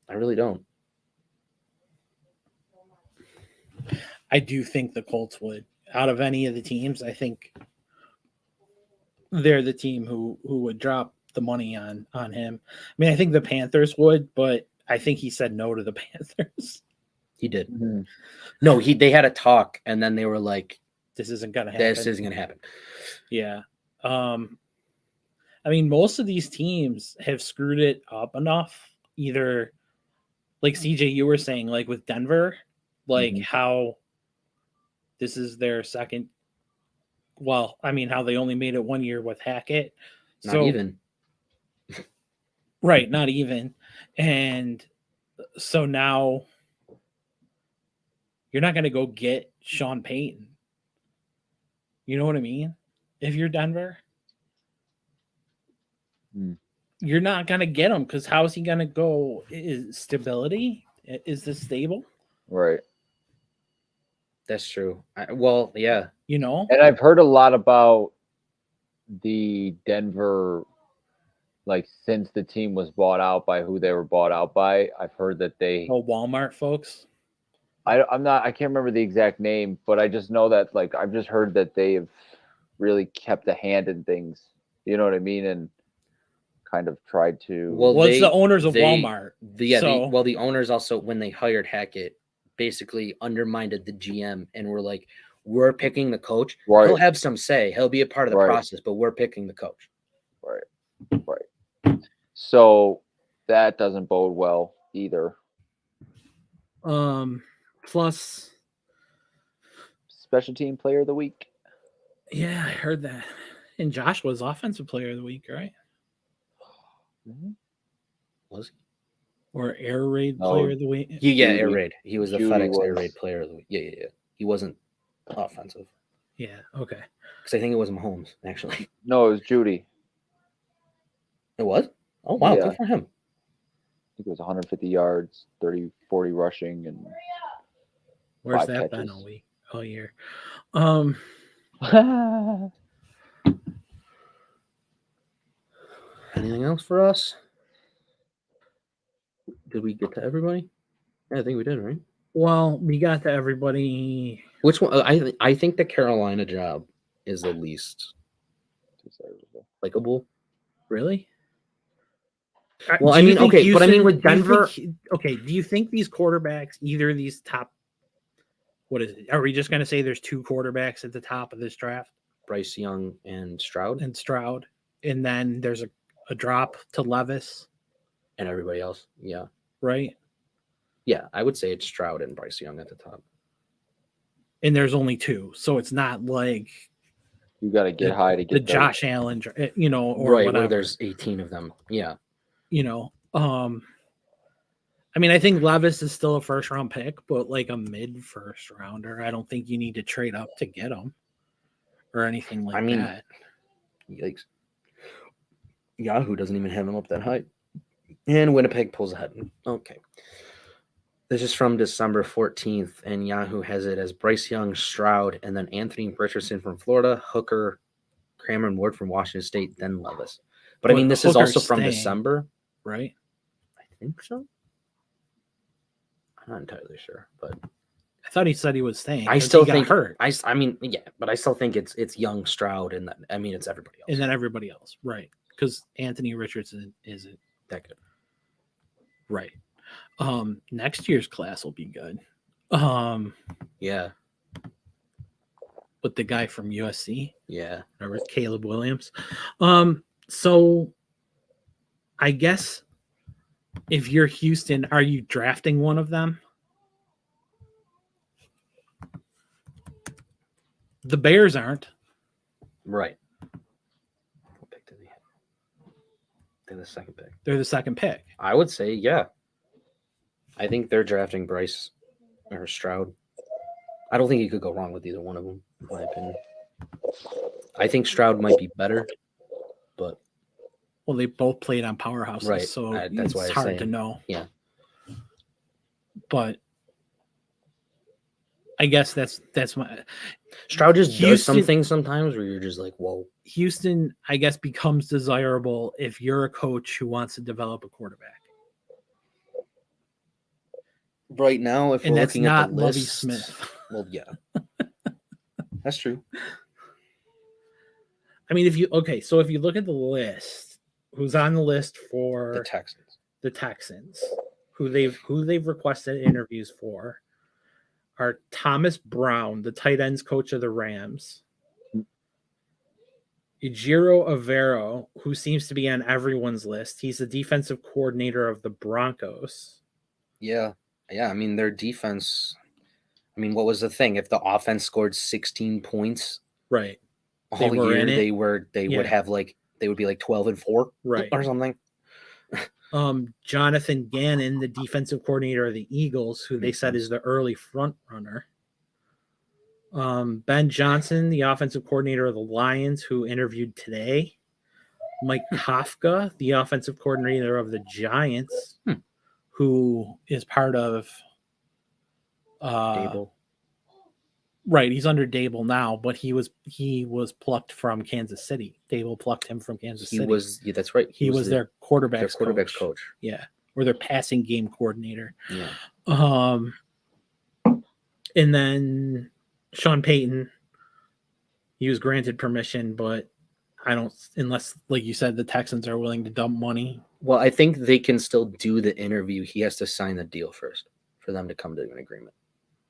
I really don't. I do think the Colts would. Out of any of the teams, I think they're the team who would drop the money on him. I mean, I think the Panthers would, but I think he said no to the Panthers. He did. Mm-hmm. No, they had a talk, and then they were like, this isn't going to happen. This isn't going to happen. Yeah. I mean, most of these teams have screwed it up enough. Either, like CJ, you were saying, like with Denver, like how this is their second. Well, I mean, how they only made it 1 year with Hackett. Not even. Right, not even. And so now you're not going to go get Sean Payton. You know what I mean? If you're Denver. you're not gonna get him because how's he gonna go? Is stability? Is this stable? Right. That's true. Well, yeah. You know, And I've heard a lot about the Denver, like since the team was bought out by who they were bought out by. I've heard that they. oh Walmart folks. I can't remember the exact name, but I just know that like I've just heard that they have really kept a hand in things. You know what I mean? And kind of tried to. Well, it's the owners of Walmart. The owners also, when they hired Hackett, basically undermined the GM and were like, we're picking the coach. Right. He'll have some say. He'll be a part of the Right. process, but we're picking the coach. Right. So that doesn't bode well either. Plus, Special team player of the week. yeah, I heard that. And Josh was offensive player of the week, right? Was he? Or air raid No, player of the week. Yeah, Judy. air raid. He was the Judy FedEx air was. raid player of the week. Yeah. He wasn't offensive Yeah. Okay. because I think it was Mahomes actually. No, it was Judy. It was. Oh wow, Yeah. good for him. I think it was 150 yards, 30, 40 rushing, and Where's 5 that been catches. all week? All year. Anything else for us? Did we get to everybody? Yeah, I think we did, right? Well, we got to everybody. Which one? I think the Carolina job is the least likable. Really? Well, Do I you mean, think okay, but I mean with do you Denver. think- okay, do you think these quarterbacks, either of these top, what is it? Are we just going to say there's 2 quarterbacks at the top of this draft Bryce Young and Stroud and Stroud, and then there's a drop to Levis, and everybody else? Yeah. right? Yeah, I would say it's Stroud and Bryce Young at the top. And there's only 2, so it's not like You got to get high to the get Josh Allen, or Right, whatever. where there's 18 of them. Yeah. I mean, I think Levis is still a first round pick, but like a mid first rounder. I don't think you need to trade up to get him or anything like that. Yikes. Yahoo doesn't even have him up that high. And Winnipeg pulls ahead. Okay. This is from December 14th, and Yahoo has it as Bryce Young, Stroud, and then Anthony Richardson from Florida, Hooker, Cameron Ward from Washington State, then Levis. But I mean, this is also from December. Right? I think so. I'm not entirely sure, but I thought he said he was staying. I still he got think hurt, I mean, yeah, but I still think it's Young, Stroud, and I mean it's everybody else. and then everybody else, right? Because Anthony Richardson isn't that good, right? Next year's class will be good. Yeah, with the guy from USC, yeah, or Caleb Williams. So I guess if you're Houston, are you drafting one of them? The Bears aren't. right. What pick did they have? They're the second pick. They're the second pick. I would say, yeah. I think they're drafting Bryce or Stroud. I don't think you could go wrong with either one of them, in my opinion. I think Stroud might be better, but well, they both played on powerhouses, right. so That's why it's I'm hard saying. to know. Yeah, but I guess that's my Stroud just does Houston- some things sometimes where you're just like, whoa. Houston, I guess, becomes desirable if you're a coach who wants to develop a quarterback. Right now, if And we're that's looking at not the Lovie list, Smith. well, yeah, that's true. I mean, if you look at the list, who's on the list for The Texans. the Texans, who they've requested interviews for, are Thomas Brown, the tight ends coach of the Rams, Ejiro Avero, who seems to be on everyone's list. He's the defensive coordinator of the Broncos. Yeah. I mean, their defense. I mean, what was the thing? If the offense scored 16 points, right, all year, they would have they would be like 12-4, right, or something. Jonathan Gannon, the defensive coordinator of the Eagles, who they said is the early front runner. Ben Johnson, the offensive coordinator of the Lions, who interviewed today. Mike Kafka, the offensive coordinator of the Giants, Hmm. who is part of Dable. right, he's under Dable now, but he was plucked from Kansas City. Dable plucked him from Kansas He City. was, yeah, that's right. He was their quarterbacks coach. Yeah, or their passing game coordinator. Yeah. And then Sean Payton, he was granted permission, but I don't, unless, like you said, the Texans are willing to dump money. Well, I think they can still do the interview. He has to sign the deal first for them to come to an agreement.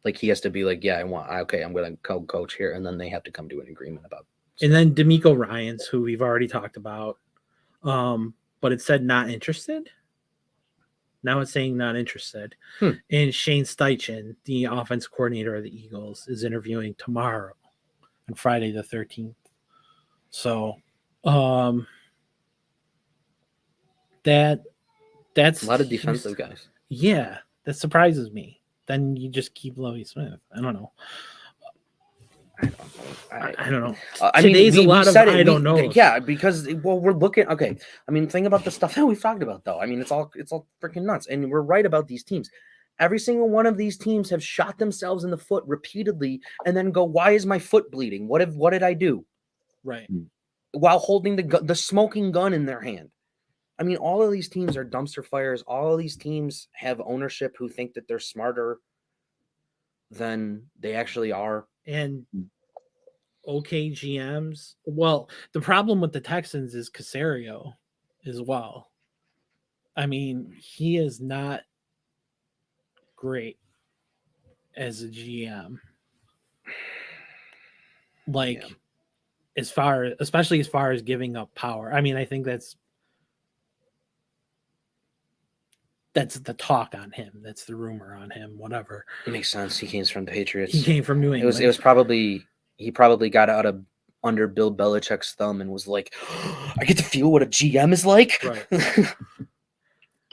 Like he has to be like, yeah, I'm going to coach here, and then they have to come to an agreement about. And then D'Amico Ryans, who we've already talked about, but it said not interested. Now it's saying not interested. And Shane Steichen, the offense coordinator of the Eagles, is interviewing tomorrow on Friday the 13th. So that's A lot of defensive guys. Yeah, that surprises me. Then you just keep Lovie Smith. I don't know. I don't know. Today's a lot of I don't know. Yeah, because we're looking. Okay, I mean, think about the stuff that we've talked about, though. I mean, it's all freaking nuts, and we're right about these teams. Every single one of these teams have shot themselves in the foot repeatedly, and then go, "Why is my foot bleeding? What did I do?" Right. While holding the smoking gun in their hand. I mean, all of these teams are dumpster fires. All of these teams have ownership who think that they're smarter than they actually are. And okay GMs. Well, the problem with the Texans is Caserio as well. I mean, he is not great as a GM. Like, especially as far as giving up power. I mean, I think that's the talk on him. That's the rumor on him. Whatever. It makes sense. He came from the Patriots. He came from New England. It was probably he got out of under Bill Belichick's thumb and was like, I get to feel what a GM is like. Right.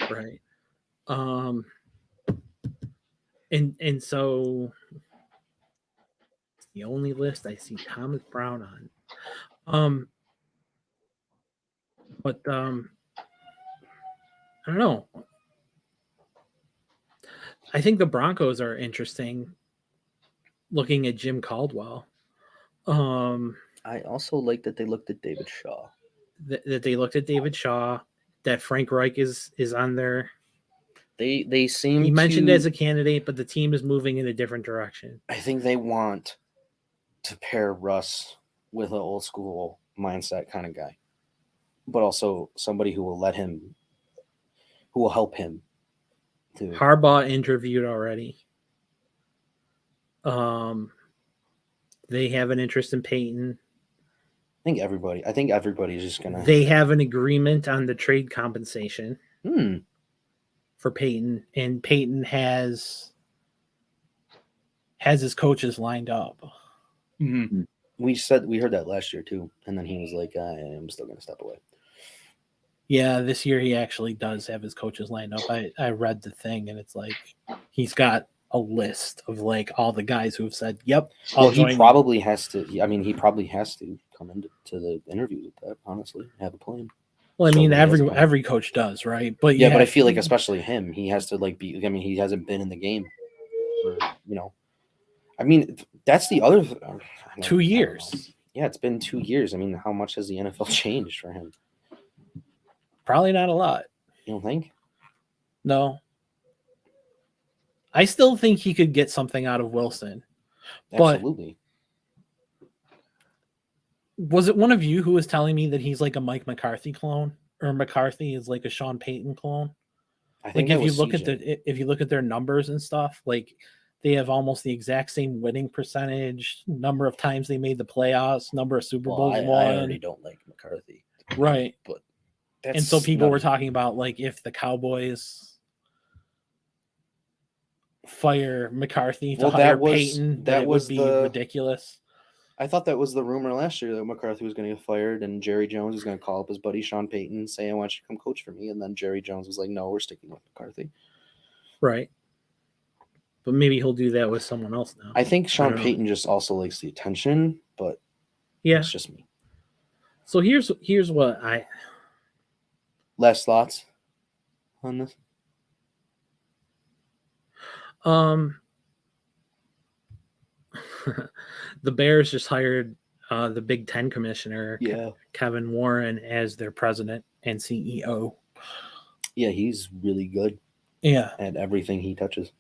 Right. And so it's the only list I see Thomas Brown on. But I don't know. I think the Broncos are interesting looking at Jim Caldwell. I also like that they looked at David Shaw. That they looked at David Shaw, that Frank Reich is on there. They seem he mentioned as a candidate, but the team is moving in a different direction. I think they want to pair Russ with an old school mindset kind of guy, but also somebody who will help him. Harbaugh interviewed already. They have an interest in Peyton. I think everybody's just gonna. They have an agreement on the trade compensation for Peyton, and Peyton has his coaches lined up. Mm-hmm. We heard that last year too, and then he was like, "I'm still gonna step away." Yeah, this year he actually does have his coaches lined up. I read the thing, and it's like he's got a list of like all the guys who have said, "Yep." He probably has to. I mean, he probably has to come into the interview with that. Honestly, have a plan. Well, I mean, every coach does, right? But yeah, but I feel like especially him, he has to be. I mean, he hasn't been in the game for I mean, that's the other 2 years. Yeah, it's been 2 years. I mean, how much has the NFL changed for him? Probably not a lot. You don't think? No. I still think he could get something out of Wilson. Absolutely. But was it one of you who was telling me that he's like a Mike McCarthy clone, or McCarthy is like a Sean Payton clone? I think if you look at their numbers and stuff, like they have almost the exact same winning percentage, number of times they made the playoffs, number of Super Bowls won. I already don't like McCarthy. Right. But and so people were talking about like if the Cowboys fire McCarthy to hire Peyton, that would be ridiculous. I thought that was the rumor last year that McCarthy was going to get fired and Jerry Jones was going to call up his buddy Sean Payton and say, "I want you to come coach for me." And then Jerry Jones was like, "No, we're sticking with McCarthy." Right. But maybe he'll do that with someone else now. I think Sean Payton just also likes the attention, but yeah, it's just me. So here's what Last thoughts on this? The Bears just hired the Big Ten commissioner, Yeah. Kevin Warren, as their president and CEO. Yeah, he's really good Yeah, at everything he touches.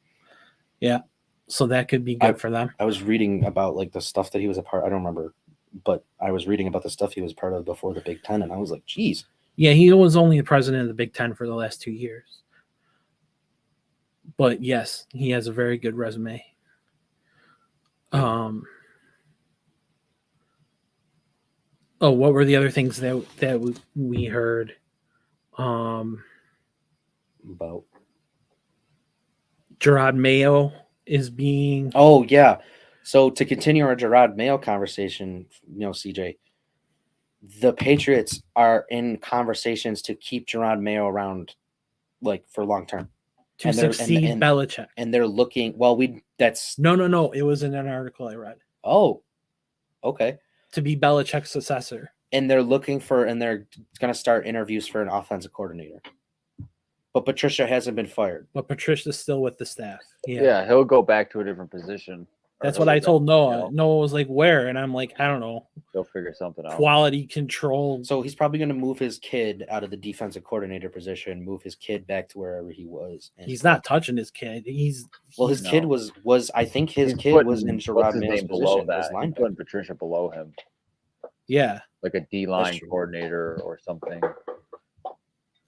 yeah. So that could be good for them. I was reading about like the stuff that he was a part. I don't remember, but I was reading about the stuff he was part of before the Big Ten, and I was like, geez. Yeah, he was only the president of the Big Ten for the last 2 years. But yes, he has a very good resume. Oh, what were the other things that we heard? About Gerard Mayo is being. Oh yeah. So to continue our Gerard Mayo conversation, CJ, the Patriots are in conversations to keep Gerard Mayo around, like for long term, To succeed Belichick, and they're looking. Well, no. It was in an article I read. Oh, okay. To be Belichick's successor, and they're looking for, and they're going to start interviews for an offensive coordinator. But Patricia hasn't been fired. But Patricia's still with the staff. Yeah, he'll go back to a different position. That's what I told Noah. Noah was like, "Where?" And I'm like, "I don't know." They'll figure something out. Quality control. So he's probably going to move his kid out of the defensive coordinator position, move his kid back to wherever he was. And he's not touching his kid. His kid was I think his kid was in Gerard Mayo's position. He's putting Patricia below him. Yeah, like a D-line coordinator or something.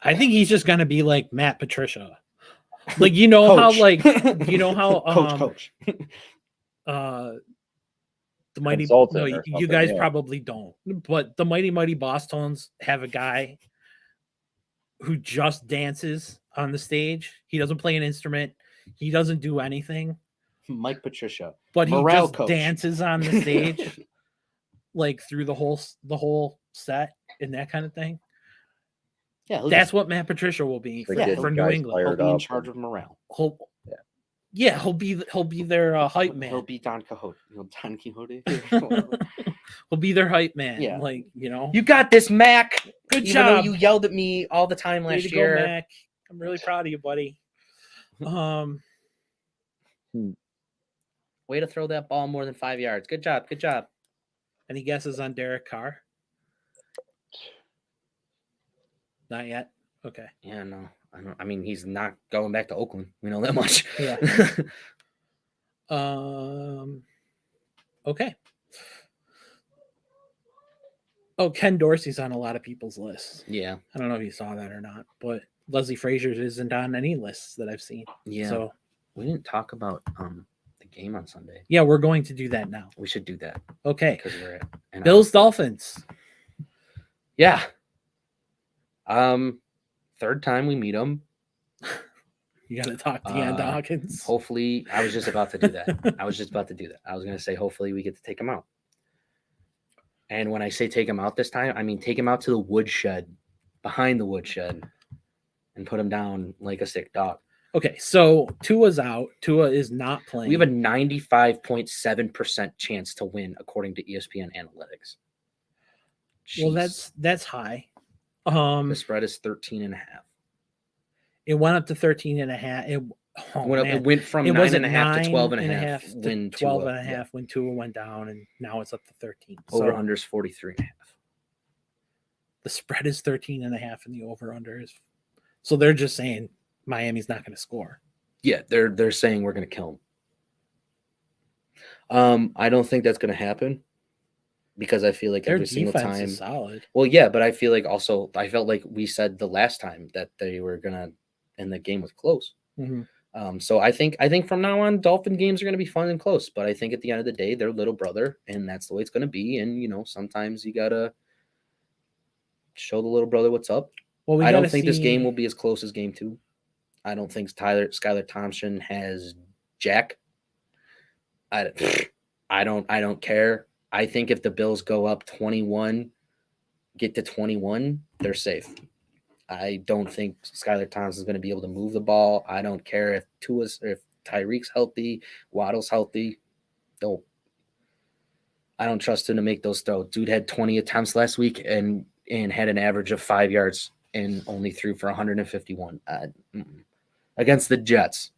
I think he's just gonna be like Matt Patricia. Like how coach. The mighty you guys probably don't, but the mighty Boss Tones have a guy who just dances on the stage. He doesn't play an instrument. He doesn't do anything. Mike Patricia, but he just dances on the stage, like through the whole set and that kind of thing. Yeah, that's what Matt Patricia will be for New England. He'll be in charge of morale. He'll be their hype man. He'll be Don Quixote. Don Quixote. He'll be their hype man. Yeah, you got this, Mac. Good job. You yelled at me all the time last year. Go, Mac. I'm really proud of you, buddy. Way to throw that ball more than 5 yards. Good job. Good job. Any guesses on Derek Carr? Not yet. Okay. Yeah, no. I mean, he's not going back to Oakland. We know that much. Yeah. Okay. Oh, Ken Dorsey's on a lot of people's lists. Yeah. I don't know if you saw that or not, but Leslie Frazier isn't on any lists that I've seen. Yeah. So we didn't talk about the game on Sunday. Yeah, we're going to do that now. We should do that. Okay. Because we're at Bills Dolphins. Yeah. Third time we meet them. You got to talk to DeAndre Hawkins. Hopefully, I was just about to do that. I was going to say, hopefully we get to take him out. And when I say take him out this time, I mean take him out to the woodshed, behind the woodshed, and put him down like a sick dog. Okay, so Tua's out. Tua is not playing. We have a 95.7% chance to win, according to ESPN Analytics. Jeez. Well, that's high. The spread is 13.5. It went up to 13.5. It went from 9.5 to 12.5 to 12.5 when Tua went down, and now it's up to 13. Over under is 43.5. The spread is 13.5, and the over under is. So they're just saying Miami's not going to score. Yeah, they're saying we're going to kill them. I don't think that's going to happen. Because I feel like their every single time is solid. Well, yeah, but I feel like also I felt like we said the last time that they were gonna and the game was close. Mm-hmm. So I think from now on, Dolphin games are gonna be fun and close. But I think at the end of the day, they're little brother, and that's the way it's gonna be. And sometimes you gotta show the little brother what's up. Well, I don't think this game will be as close as game 2. I don't think Skylar Thompson has Jack. I don't care. I think if the Bills go up 21, get to 21, they're safe. I don't think Skylar Thompson is going to be able to move the ball. I don't care if Tyreek's healthy, Waddle's healthy. No. I don't trust him to make those throws. Dude had 20 attempts last week and had an average of 5 yards and only threw for 151 against the Jets.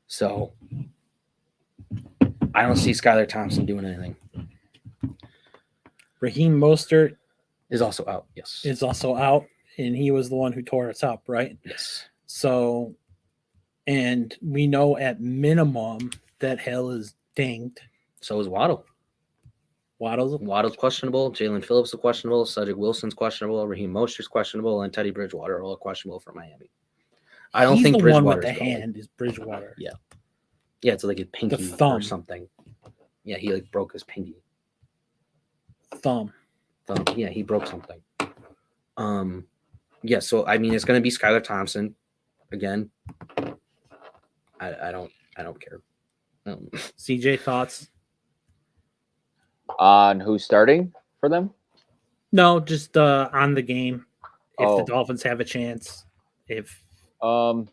So I don't see Skylar Thompson doing anything. Raheem Mostert Is also out. Yes. is also out, and he was the one who tore us up, right? Yes. So, and we know at minimum that Hill is dinged. So is Waddle. Waddle's questionable. Jalen Phillips is questionable. Cedric Wilson's questionable. Raheem Mostert's questionable. And Teddy Bridgewater are all questionable for Miami. I don't think the one with Bridgewater's the going. hand is Bridgewater. Yeah. Yeah, it's like a pinky thumb. or something. Yeah, he like broke his pinky. Thumb. Yeah, he broke something. Yeah, so I mean it's gonna be Skylar Thompson again. I don't care. CJ, thoughts? On who's starting for them? No, just on the game. If Oh. the Dolphins have a chance. If I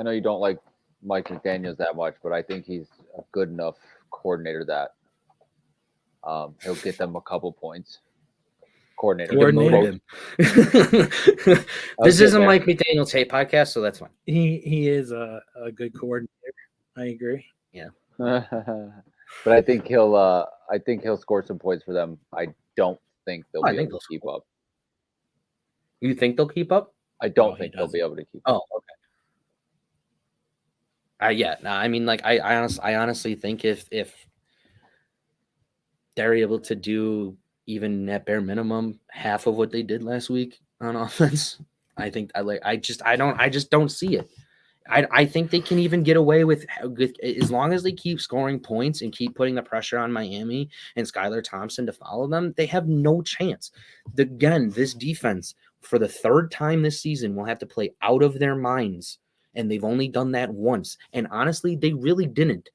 know you don't like Mike McDaniels that much, but I think he's a good enough coordinator that he'll get them a couple points. Coordinator. Coordinator. This isn't Mike McDaniel's hate podcast, so that's fine. he is a good coordinator. I agree. But I think he'll score some points for them. I don't think they'll be able to keep up. You think they'll keep up? I don't think they'll be able to keep up. Oh, okay. Yeah. No, I mean, like I honestly think if they're able to do even at bare minimum half of what they did last week on offense, I just don't see it. I think they can even get away with as long as they keep scoring points and keep putting the pressure on Miami and Skylar Thompson to follow them. They have no chance. Again, this defense for the third time this season will have to play out of their minds, and they've only done that once. And honestly, they really didn't.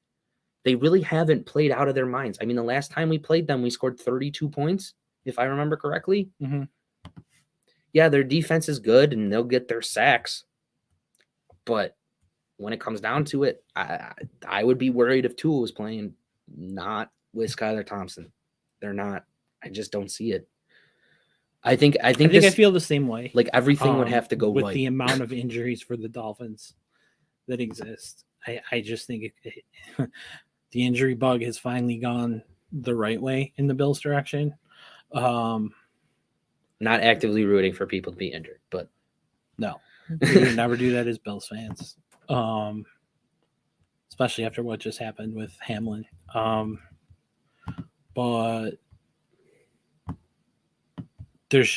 They really haven't played out of their minds. I mean, the last time we played them, we scored 32 points, if I remember correctly. Mm-hmm. Yeah, their defense is good, and they'll get their sacks. But when it comes down to it, I would be worried if Tua was playing not with Skylar Thompson. They're not. I just don't see it. I think I feel the same way. Like everything would have to go with right. the amount of injuries for the Dolphins that exist. I just think the injury bug has finally gone the right way in the Bills' direction. Not actively rooting for people to be injured, but no, we would never do that as Bills fans. Especially after what just happened with Hamlin. But there's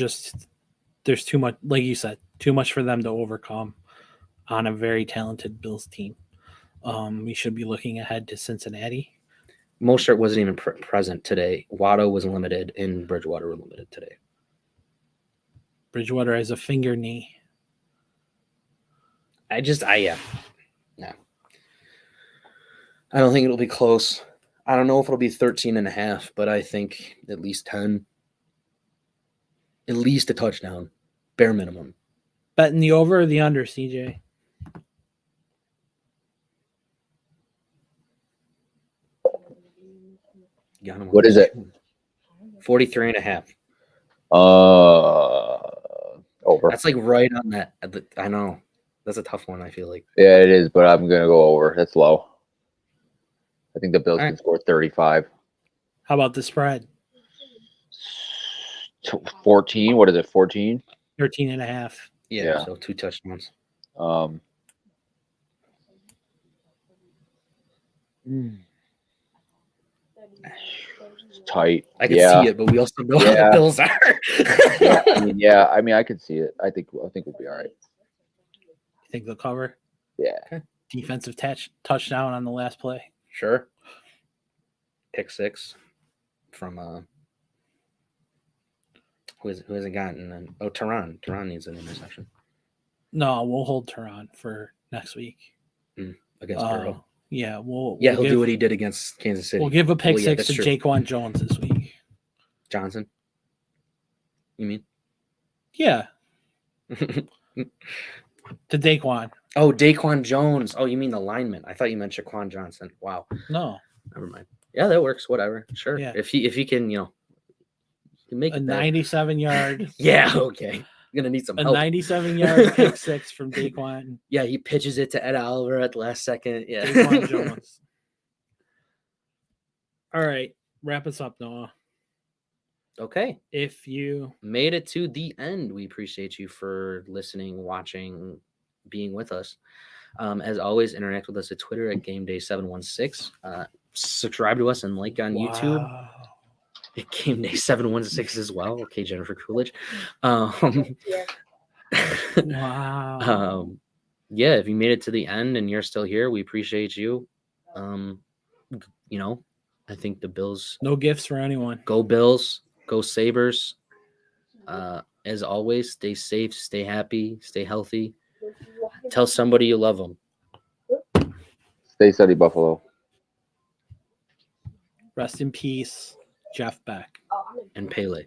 too much, like you said, too much for them to overcome on a very talented Bills team. We should be looking ahead to Cincinnati. Mostert wasn't even present today. Watto was limited, and Bridgewater were limited today. Bridgewater has a finger knee. Yeah. I don't think it'll be close. I don't know if it'll be 13.5, but I think at least 10. At least a touchdown, bare minimum. Betting the over or the under, CJ? What is it? 43.5. Over. That's like right on that. I know. That's a tough one, I feel like. Yeah, it is, but I'm gonna go over. That's low. I think the Bills can score 35. How about the spread? 14. What is it? 14? 13.5. Yeah. So 2 touchdowns. It's tight. I can see it, but we also know how the Bills are. I mean, I could see it. I think we'll be all right. You think they'll cover? Yeah. Okay. Defensive touchdown on the last play. Sure. Pick 6 from who hasn't gotten Tehran. Tehran needs an interception. No, we'll hold Tehran for next week. Against Burrow. Yeah, he'll do what he did against Kansas City. We'll give a pick 6 to true. Jaquan Jones this week. Johnson? You mean? Yeah. To Daquan. Oh, Daquan Jones. Oh, you mean the lineman. I thought you meant Shaquan Johnson. Wow. No. Never mind. Yeah, that works. Whatever. Sure. Yeah. If he can, you can make A it there. 97-yard, Yeah. Okay. I'm gonna need some a help. 97-yard pick six from Daquan Yeah, he pitches it to Ed Oliver at the last second. Yeah. Daquan Jones. All right, wrap us up, Noah. Okay. If you Made it to the end, we appreciate you for listening, watching, being with us. As always, interact with us at Twitter at Gameday716. Subscribe to us and like on YouTube Wow. at Gameday716 as well. Okay, Jennifer Coolidge. Wow. Yeah, if you made it to the end and you're still here, we appreciate you. I think the Bills, No gifts for anyone. go Bills, go Sabres. As always, stay safe, stay happy, stay healthy. Tell somebody you love them. Stay steady, Buffalo. Rest in peace, Jeff Beck. And Pele.